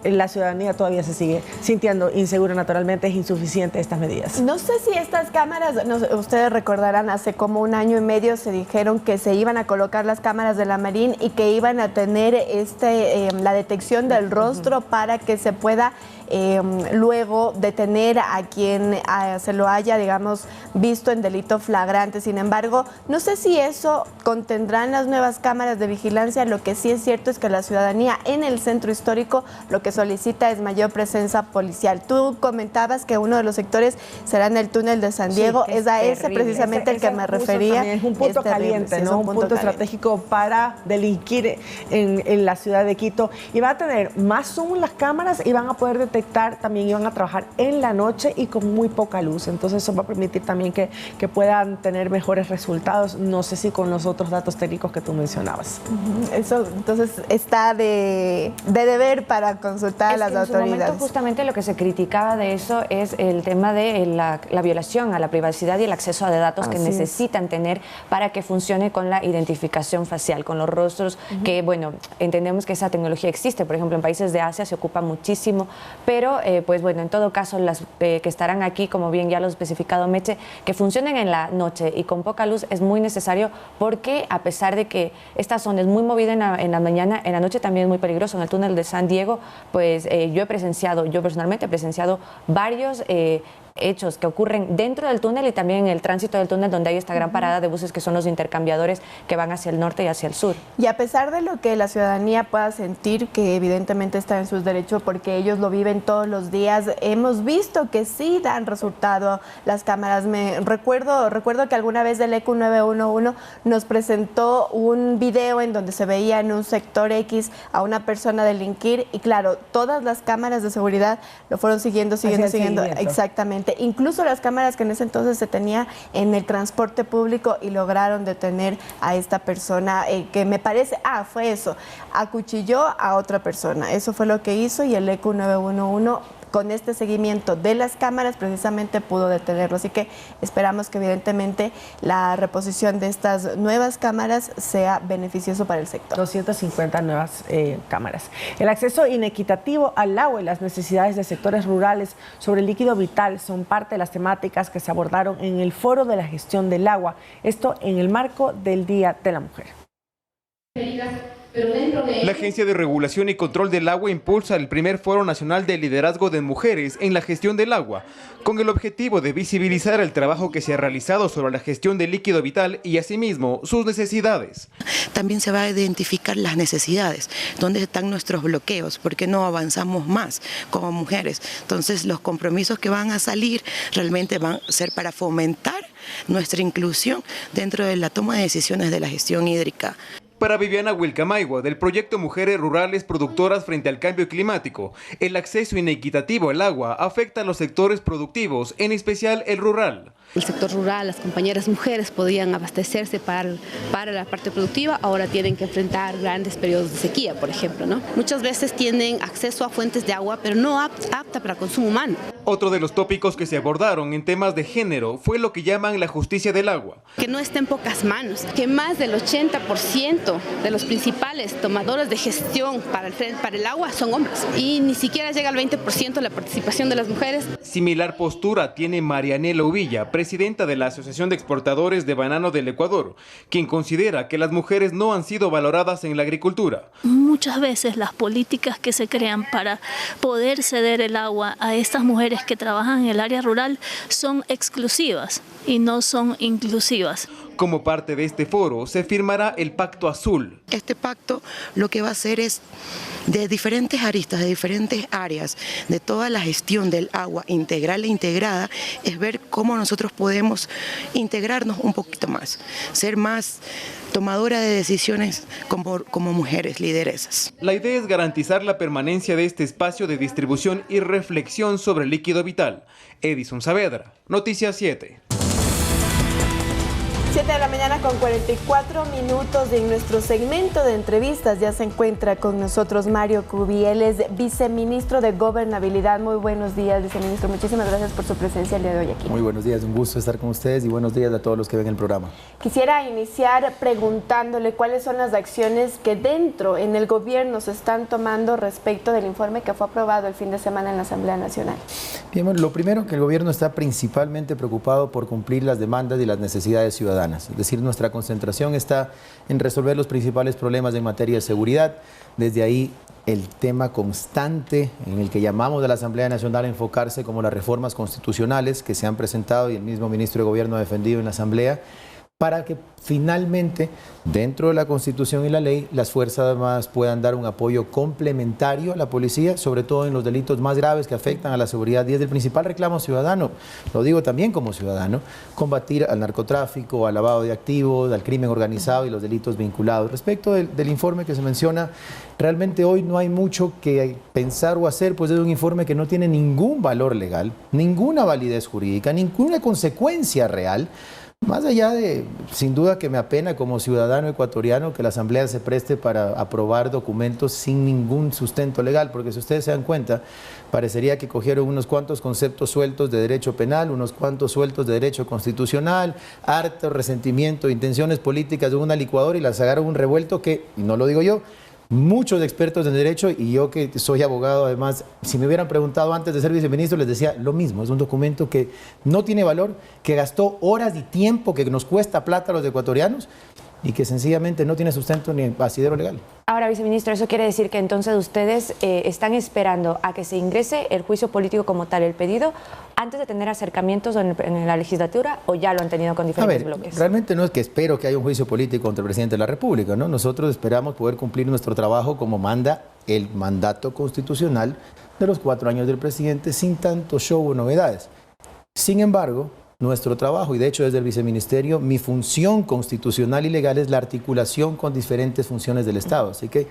la ciudadanía todavía se sigue sintiendo insegura. Naturalmente es insuficiente estas medidas. No sé si estas cámaras, ustedes recordarán, hace como 1 año y medio se dijeron que se iban a colocar las cámaras de la Marín y que iban a tener la detección del rostro para que se pueda luego detener a quien se lo haya, digamos, visto en delito flagrante. Sin embargo, no sé si eso contendrán las nuevas cámaras de vigilancia. Lo que sí es cierto es que la ciudadanía en el centro histórico lo que solicita es mayor presencia policial. Tú comentabas que uno de los sectores será en el túnel de San Diego. Sí, es a ese precisamente el que me refería. Es un punto caliente, sí, ¿no? Un punto estratégico para delinquir en la ciudad de Quito. Y va a tener más zoom las cámaras y van a poder detectar también, y van a trabajar en la noche y con muy poca luz. Entonces eso va a permitir también que puedan tener mejores resultados. No sé si con los otros datos técnicos que tú mencionabas. Eso entonces está de deber para consultar a las autoridades. En su momento justamente lo que se criticaba de eso es el tema de la violación a la privacidad y el acceso a datos que necesitan tener para que funcione con la identificación facial, con los rostros, que bueno, entendemos que esa tecnología existe, por ejemplo en países de Asia se ocupa muchísimo, pero pues bueno, en todo caso las que estarán aquí, como bien ya lo ha especificado Meche, que funcionen en la noche y con poca luz es muy necesario, porque a pesar de que esta zona es muy movida en la mañana, en la noche también es muy peligroso. En el túnel de San Diego, pues yo personalmente he presenciado varios hechos que ocurren dentro del túnel y también en el tránsito del túnel, donde hay esta gran parada de buses que son los intercambiadores que van hacia el norte y hacia el sur. Y a pesar de lo que la ciudadanía pueda sentir, que evidentemente está en sus derechos porque ellos lo viven todos los días, hemos visto que sí dan resultado las cámaras. Recuerdo que alguna vez el EQ 911 nos presentó un video en donde se veía en un sector X a una persona delinquir, y claro, todas las cámaras de seguridad lo fueron siguiendo. Exactamente. Incluso las cámaras que en ese entonces se tenía en el transporte público, y lograron detener a esta persona que me parece, fue eso, acuchilló a otra persona. Eso fue lo que hizo, y el EQ 911 con este seguimiento de las cámaras precisamente pudo detenerlo. Así que esperamos que evidentemente la reposición de estas nuevas cámaras sea beneficioso para el sector. 250 nuevas cámaras. El acceso inequitativo al agua y las necesidades de sectores rurales sobre el líquido vital son parte de las temáticas que se abordaron en el Foro de la Gestión del Agua. Esto en el marco del Día de la Mujer. La Agencia de Regulación y Control del Agua impulsa el primer Foro Nacional de Liderazgo de Mujeres en la Gestión del Agua, con el objetivo de visibilizar el trabajo que se ha realizado sobre la gestión del líquido vital y asimismo sus necesidades. También se va a identificar las necesidades, dónde están nuestros bloqueos, porque no avanzamos más como mujeres. Entonces los compromisos que van a salir realmente van a ser para fomentar nuestra inclusión dentro de la toma de decisiones de la gestión hídrica. Para Viviana Wilcamaigua, del proyecto Mujeres Rurales Productoras frente al Cambio Climático, el acceso inequitativo al agua afecta a los sectores productivos, en especial el rural. El sector rural, las compañeras mujeres podían abastecerse para la parte productiva, ahora tienen que enfrentar grandes periodos de sequía, por ejemplo, ¿no? Muchas veces tienen acceso a fuentes de agua, pero no apta para consumo humano. Otro de los tópicos que se abordaron en temas de género fue lo que llaman la justicia del agua. Que no esté en pocas manos, que más del 80% de los principales tomadores de gestión para el agua son hombres y ni siquiera llega al 20% la participación de las mujeres. Similar postura tiene Marianela Uvilla, presidenta de la Asociación de Exportadores de Banano del Ecuador, quien considera que las mujeres no han sido valoradas en la agricultura. Muchas veces las políticas que se crean para poder ceder el agua a estas mujeres que trabajan en el área rural son exclusivas y no son inclusivas. Como parte de este foro se firmará el Pacto Azul. Este pacto lo que va a hacer es de diferentes aristas, de diferentes áreas, de toda la gestión del agua integral e integrada, es ver cómo nosotros podemos integrarnos un poquito más, ser más tomadora de decisiones como mujeres lideresas. La idea es garantizar la permanencia de este espacio de distribución y reflexión sobre el líquido vital. Edison Saavedra, Noticias 7. 7 de la mañana con 44 minutos y en nuestro segmento de entrevistas ya se encuentra con nosotros Mario Cubi, él es viceministro de Gobernabilidad. Muy buenos días, viceministro. Muchísimas gracias por su presencia el día de hoy aquí. Muy buenos días, un gusto estar con ustedes y buenos días a todos los que ven el programa. Quisiera iniciar preguntándole cuáles son las acciones que dentro en el gobierno se están tomando respecto del informe que fue aprobado el fin de semana en la Asamblea Nacional. Bien, bueno, lo primero que el gobierno está principalmente preocupado por cumplir las demandas y las necesidades ciudadanas. Es decir, nuestra concentración está en resolver los principales problemas en materia de seguridad. Desde ahí el tema constante en el que llamamos a la Asamblea Nacional a enfocarse como las reformas constitucionales que se han presentado y el mismo ministro de Gobierno ha defendido en la Asamblea, para que finalmente, dentro de la Constitución y la ley, las Fuerzas Armadas puedan dar un apoyo complementario a la policía, sobre todo en los delitos más graves que afectan a la seguridad. Y es el principal reclamo ciudadano, lo digo también como ciudadano, combatir al narcotráfico, al lavado de activos, al crimen organizado y los delitos vinculados. Respecto del informe que se menciona, realmente hoy no hay mucho que pensar o hacer, pues es un informe que no tiene ningún valor legal, ninguna validez jurídica, ninguna consecuencia real. Más allá de, sin duda que me apena como ciudadano ecuatoriano que la Asamblea se preste para aprobar documentos sin ningún sustento legal, porque si ustedes se dan cuenta, parecería que cogieron unos cuantos conceptos sueltos de derecho penal, unos cuantos sueltos de derecho constitucional, harto resentimiento, intenciones políticas de una licuadora y las sacaron un revuelto que, y no lo digo yo, muchos expertos en derecho y yo que soy abogado además, si me hubieran preguntado antes de ser viceministro les decía lo mismo, es un documento que no tiene valor, que gastó horas y tiempo, que nos cuesta plata a los ecuatorianos y que sencillamente no tiene sustento ni asidero legal. Ahora, viceministro, ¿eso quiere decir que entonces ustedes están esperando a que se ingrese el juicio político como tal, el pedido, antes de tener acercamientos en la legislatura o ya lo han tenido con diferentes bloques? Realmente no es que espero que haya un juicio político contra el presidente de la República, ¿no? Nosotros esperamos poder cumplir nuestro trabajo como manda el mandato constitucional de los 4 años del presidente sin tanto show o novedades. Sin embargo, nuestro trabajo, y de hecho desde el viceministerio, mi función constitucional y legal es la articulación con diferentes funciones del Estado. Así que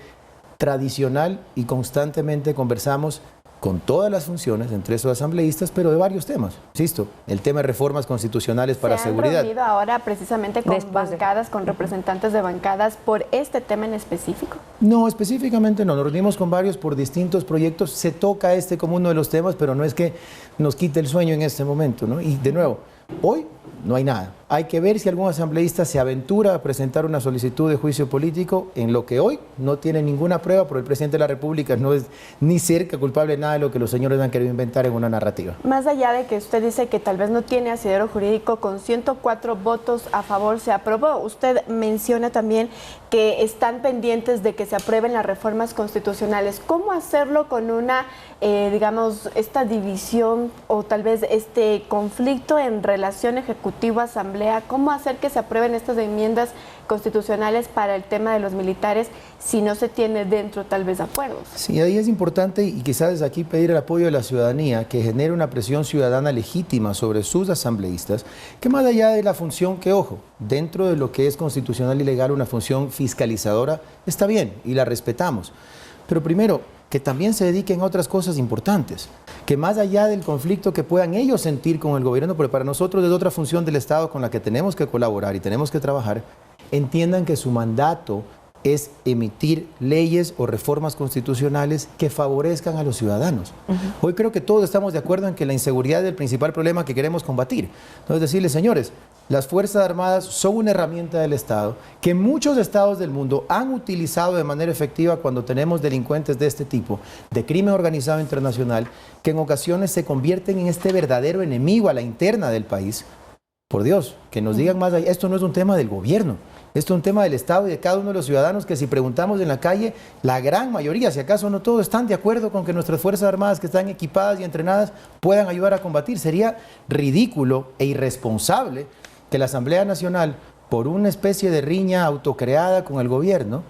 tradicional y constantemente conversamos con todas las funciones, entre esos asambleístas, pero de varios temas. Insisto, el tema de reformas constitucionales para seguridad. ¿Se han reunido ahora precisamente con bancadas, con representantes de bancadas por este tema en específico? No, específicamente no. Nos reunimos con varios por distintos proyectos. Se toca este como uno de los temas, pero no es que nos quite el sueño en este momento, ¿no? Y de nuevo, hoy no hay nada. Hay que ver si algún asambleísta se aventura a presentar una solicitud de juicio político en lo que hoy no tiene ninguna prueba, porque el presidente de la República no es ni cerca culpable de nada de lo que los señores han querido inventar en una narrativa. Más allá de que usted dice que tal vez no tiene asidero jurídico, con 104 votos a favor se aprobó. Usted menciona también que están pendientes de que se aprueben las reformas constitucionales. ¿Cómo hacerlo con una, digamos, esta división o tal vez este conflicto en relación ejecutivo-asamblea? ¿Cómo hacer que se aprueben estas enmiendas constitucionales para el tema de los militares si no se tiene dentro tal vez acuerdos? Sí, ahí es importante y quizás desde aquí pedir el apoyo de la ciudadanía que genere una presión ciudadana legítima sobre sus asambleístas, que más allá de la función que, ojo, dentro de lo que es constitucional y legal, una función fiscalizadora, está bien y la respetamos. Pero primero, que también se dediquen a otras cosas importantes, que más allá del conflicto que puedan ellos sentir con el gobierno, porque para nosotros es otra función del Estado con la que tenemos que colaborar y tenemos que trabajar, entiendan que su mandato es emitir leyes o reformas constitucionales que favorezcan a los ciudadanos. Hoy creo que todos estamos de acuerdo en que la inseguridad es el principal problema que queremos combatir. Entonces decirles, señores, las Fuerzas Armadas son una herramienta del Estado que muchos estados del mundo han utilizado de manera efectiva cuando tenemos delincuentes de este tipo, de crimen organizado internacional, que en ocasiones se convierten en este verdadero enemigo a la interna del país. Por Dios, que nos digan más allá, esto no es un tema del gobierno, esto es un tema del Estado y de cada uno de los ciudadanos que si preguntamos en la calle, la gran mayoría, si acaso no todos, están de acuerdo con que nuestras Fuerzas Armadas que están equipadas y entrenadas puedan ayudar a combatir. Sería ridículo e irresponsable que la Asamblea Nacional, por una especie de riña autocreada con el gobierno,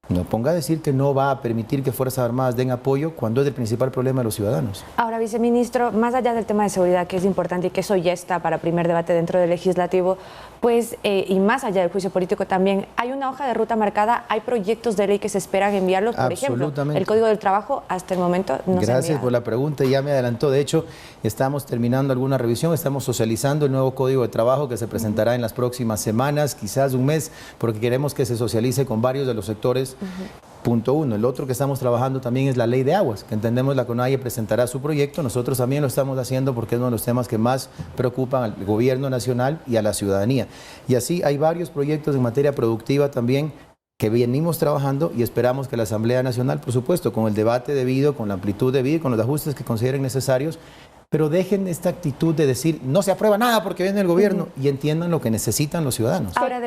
no ponga a decir que no va a permitir que Fuerzas Armadas den apoyo cuando es el principal problema de los ciudadanos. Ahora, viceministro, más allá del tema de seguridad, que es importante y que eso ya está para primer debate dentro del legislativo, pues, y más allá del juicio político también, hay una hoja de ruta marcada, hay proyectos de ley que se esperan enviarlos, por ejemplo, el Código del Trabajo hasta el momento no se ha enviado. Gracias por la pregunta, ya me adelantó. De hecho, estamos terminando alguna revisión, estamos socializando el nuevo Código de Trabajo que se presentará en las próximas semanas, quizás un mes, porque queremos que se socialice con varios de los sectores. Punto uno. El otro que estamos trabajando también es la ley de aguas, que entendemos la CONAIE presentará su proyecto. Nosotros también lo estamos haciendo porque es uno de los temas que más preocupan al gobierno nacional y a la ciudadanía. Y así hay varios proyectos en materia productiva también que venimos trabajando y esperamos que la Asamblea Nacional, por supuesto, con el debate debido, con la amplitud debida y con los ajustes que consideren necesarios, pero dejen esta actitud de decir no se aprueba nada porque viene el gobierno y entiendan lo que necesitan los ciudadanos. Ahora,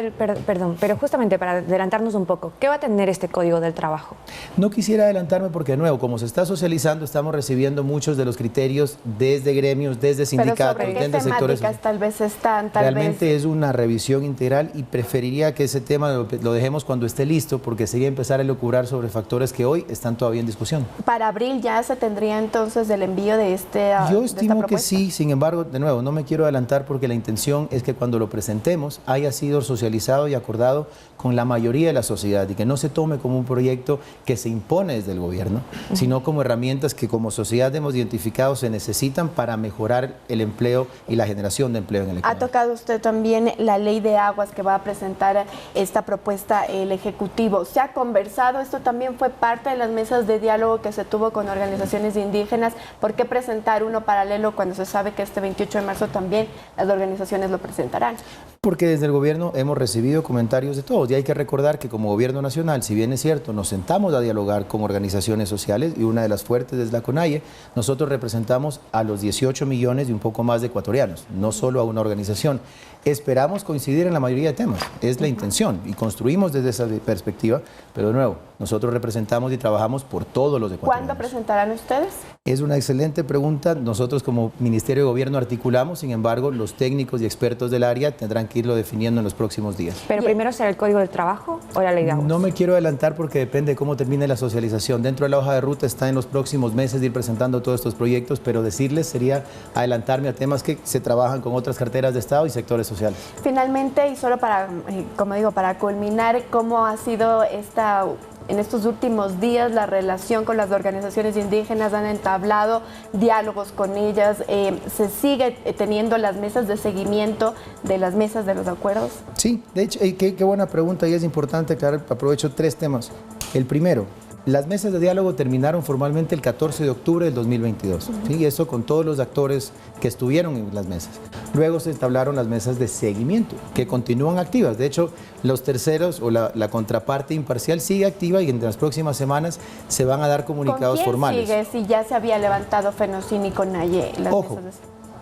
perdón, pero justamente para adelantarnos un poco, ¿qué va a tener este Código del Trabajo? No quisiera adelantarme porque, de nuevo, como se está socializando, estamos recibiendo muchos de los criterios desde gremios, desde sindicatos, desde sectores. Tal vez están, Realmente es una revisión integral y preferiría que ese tema lo dejemos cuando esté listo porque sería empezar a elucubrar sobre factores que hoy están todavía en discusión. Para abril ya se tendría entonces el envío de este... Yo estimo que sí, sin embargo, de nuevo, no me quiero adelantar porque la intención es que cuando lo presentemos haya sido socializado y acordado con la mayoría de la sociedad y que no se tome como un proyecto que se impone desde el gobierno, sino como herramientas que como sociedad hemos identificado se necesitan para mejorar el empleo y la generación de empleo en el economía. Ha tocado usted también la ley de aguas que va a presentar esta propuesta el Ejecutivo. ¿Se ha conversado? Esto también fue parte de las mesas de diálogo que se tuvo con organizaciones indígenas. ¿Por qué presentar uno paralelo cuando se sabe que este 28 de marzo también las organizaciones lo presentarán? Porque desde el gobierno hemos recibido comentarios de todos y hay que recordar que como gobierno nacional, si bien es cierto, nos sentamos a dialogar con organizaciones sociales y una de las fuertes es la CONAIE, nosotros representamos a los 18 millones y un poco más de ecuatorianos, no solo a una organización. Esperamos coincidir en la mayoría de temas, es la intención y construimos desde esa perspectiva, pero de nuevo, nosotros representamos y trabajamos por todos los ecuatorianos. ¿Cuándo presentarán ustedes? Es una excelente pregunta. Nosotros como Ministerio de Gobierno articulamos, sin embargo, los técnicos y expertos del área tendrán que irlo definiendo en los próximos días. ¿Pero primero será el Código del Trabajo o la ley de aguas? No me quiero adelantar porque depende de cómo termine la socialización. Dentro de la hoja de ruta está en los próximos meses de ir presentando todos estos proyectos, pero decirles sería adelantarme a temas que se trabajan con otras carteras de Estado y sectores sociales. Finalmente, y solo para, como digo, para culminar, ¿cómo ha sido en estos últimos días la relación con las organizaciones indígenas? ¿Han entablado diálogos con ellas? ¿Se sigue teniendo las mesas de seguimiento de las mesas de los acuerdos? Sí, de hecho, qué buena pregunta y es importante aclarar, aprovecho 3 temas. El primero, Las mesas de diálogo terminaron formalmente el 14 de octubre del 2022, ¿sí? Y eso con todos los actores que estuvieron en las mesas. Luego se entablaron las mesas de seguimiento, que continúan activas. De hecho, los terceros o la contraparte imparcial sigue activa y en las próximas semanas se van a dar comunicados formales. ¿Quién sigue si ya se había levantado Fenocini con Naye? Ojo,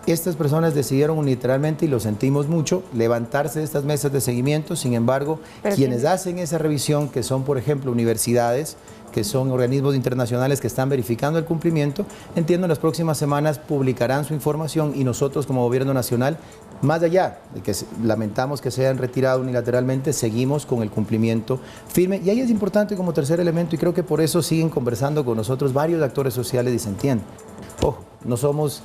estas personas decidieron unilateralmente, y lo sentimos mucho, levantarse de estas mesas de seguimiento. Sin embargo, quienes hacen esa revisión, que son, por ejemplo, universidades, que son organismos internacionales que están verificando el cumplimiento, entiendo en las próximas semanas publicarán su información y nosotros como Gobierno Nacional, más allá de que lamentamos que se hayan retirado unilateralmente, seguimos con el cumplimiento firme. Y ahí es importante como tercer elemento, y creo que por eso siguen conversando con nosotros varios actores sociales y se entiende. Ojo, no somos...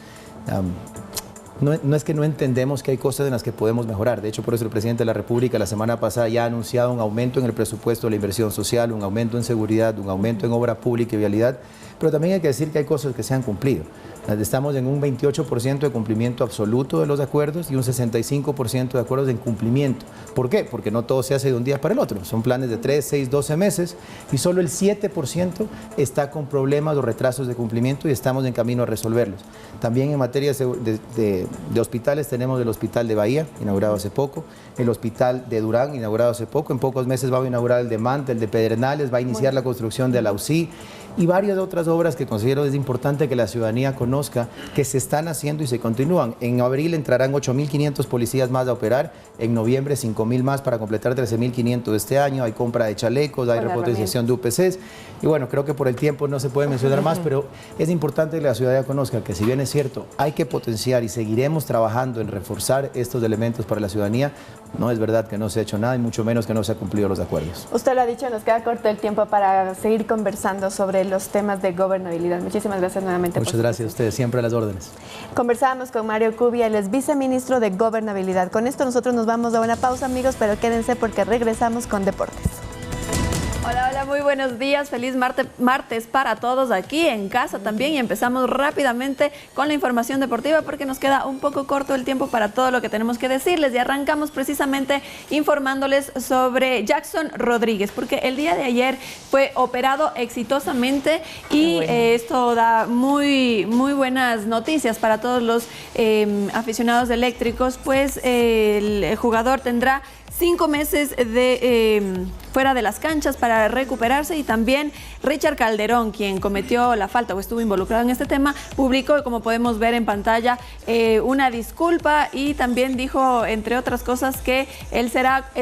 No es que no entendemos que hay cosas en las que podemos mejorar. De hecho, por eso el presidente de la República la semana pasada ya ha anunciado un aumento en el presupuesto de la inversión social, un aumento en seguridad, un aumento en obra pública y vialidad, pero también hay que decir que hay cosas que se han cumplido. Estamos en un 28% de cumplimiento absoluto de los acuerdos y un 65% de acuerdos en cumplimiento. ¿Por qué? Porque no todo se hace de un día para el otro. Son planes de 3, 6, 12 meses y solo el 7% está con problemas o retrasos de cumplimiento y estamos en camino a resolverlos. También en materia de hospitales tenemos el Hospital de Bahía, inaugurado hace poco, el Hospital de Durán, inaugurado hace poco. En pocos meses va a inaugurar el de Manta, el de Pedernales, va a iniciar la construcción de la UCI y varias otras obras que considero es importante que la ciudadanía conozca que se están haciendo y se continúan. En abril entrarán 8.500 policías más a operar, en noviembre 5.000 más para completar 13.500 de este año, hay compra de chalecos, hay repotenciación de UPCs y bueno, creo que por el tiempo no se puede mencionar más, pero es importante que la ciudadanía conozca que si bien es cierto, hay que potenciar y seguiremos trabajando en reforzar estos elementos para la ciudadanía, no es verdad que no se ha hecho nada y mucho menos que no se han cumplido los acuerdos. Usted lo ha dicho, nos queda corto el tiempo para seguir conversando sobre los temas de gobernabilidad. Muchísimas gracias nuevamente. Muchas gracias a ustedes, siempre a las órdenes. Conversábamos con Mario Cubia, él es viceministro de Gobernabilidad. Con esto nosotros nos vamos a una pausa, amigos, pero quédense porque regresamos con Deportes. Hola, hola, muy buenos días, feliz martes para todos aquí en casa también y empezamos rápidamente con la información deportiva porque nos queda un poco corto el tiempo para todo lo que tenemos que decirles y arrancamos precisamente informándoles sobre Jackson Rodríguez porque el día de ayer fue operado exitosamente y esto da muy buenas noticias para todos los aficionados eléctricos, pues el jugador tendrá 5 meses de fuera de las canchas para recuperarse y también Richard Calderón, quien cometió la falta o estuvo involucrado en este tema, publicó, como podemos ver en pantalla, una disculpa y también dijo, entre otras cosas, que él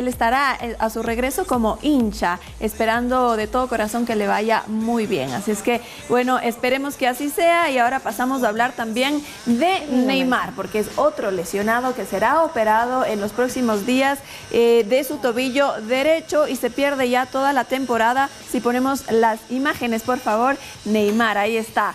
estará a su regreso como hincha, esperando de todo corazón que le vaya muy bien. Así es que, bueno, esperemos que así sea y ahora pasamos a hablar también de Neymar, porque es otro lesionado que será operado en los próximos días de su tobillo derecho y se pierde ya toda la temporada. Si ponemos las imágenes, por favor, Neymar, ahí está.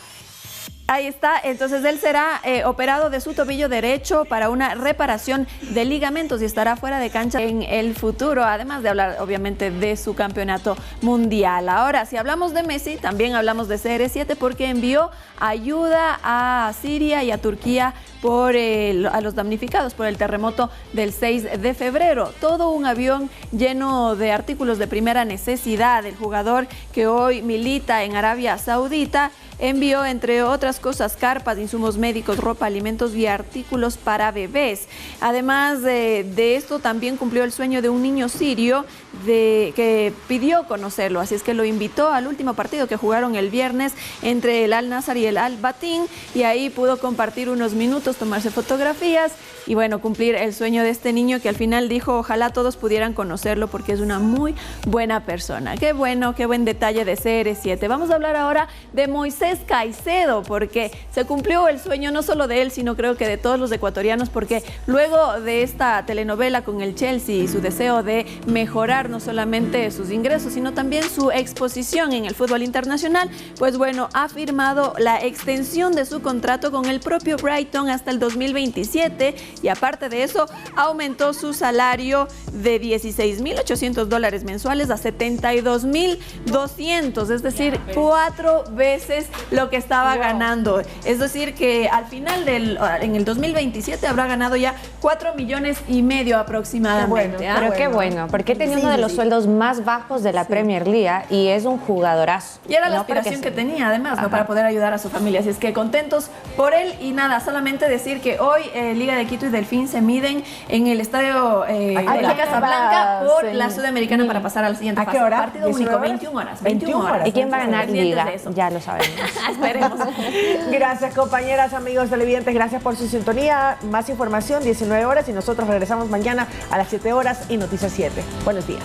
Ahí está, entonces él será operado de su tobillo derecho para una reparación de ligamentos y estará fuera de cancha en el futuro, además de hablar obviamente de su campeonato mundial. Ahora, si hablamos de Messi, también hablamos de CR7 porque envió ayuda a Siria y a Turquía a los damnificados por el terremoto del 6 de febrero. Todo un avión lleno de artículos de primera necesidad. El jugador que hoy milita en Arabia Saudita envió, entre otras cosas, carpas, insumos médicos, ropa, alimentos y artículos para bebés. Además de esto, también cumplió el sueño de un niño sirio que pidió conocerlo. Así es que lo invitó al último partido que jugaron el viernes entre el Al-Nassr y el Al-Batin y ahí pudo compartir unos minutos, tomarse fotografías y bueno, cumplir el sueño de este niño que al final dijo, ojalá todos pudieran conocerlo porque es una muy buena persona. Qué bueno, qué buen detalle de CR7. Vamos a hablar ahora de Moisés Caicedo porque se cumplió el sueño no solo de él, sino creo que de todos los ecuatorianos porque luego de esta telenovela con el Chelsea y su deseo de mejorar no solamente sus ingresos, sino también su exposición en el fútbol internacional, pues bueno, ha firmado la extensión de su contrato con el propio Brighton hasta el 2027 y aparte de eso aumentó su salario de $16.800 mensuales a $72.200, es decir, 4 veces lo que estaba ganando. Es decir, que al final en el 2027 habrá ganado ya 4,5 millones aproximadamente. Pero qué bueno, porque tenía uno de los sueldos más bajos de la Premier League y es un jugadorazo. Y era la aspiración que tenía, además, ¿no? Para poder ayudar a su familia. Así es que contentos por él. Y nada, solamente decir que hoy Liga de Quito y Delfín se miden en el estadio de la Casa Blanca por la Sudamericana para pasar al siguiente fase. ¿A qué hora? Partido único, 21 horas. 21 horas. ¿Y quién va a ganar Liga? Ya lo sabemos. Esperemos. Gracias, compañeras, amigos televidentes. Gracias por su sintonía. Más información, 19 horas. Y nosotros regresamos mañana a las 7 horas y Noticias 7. Buenos días.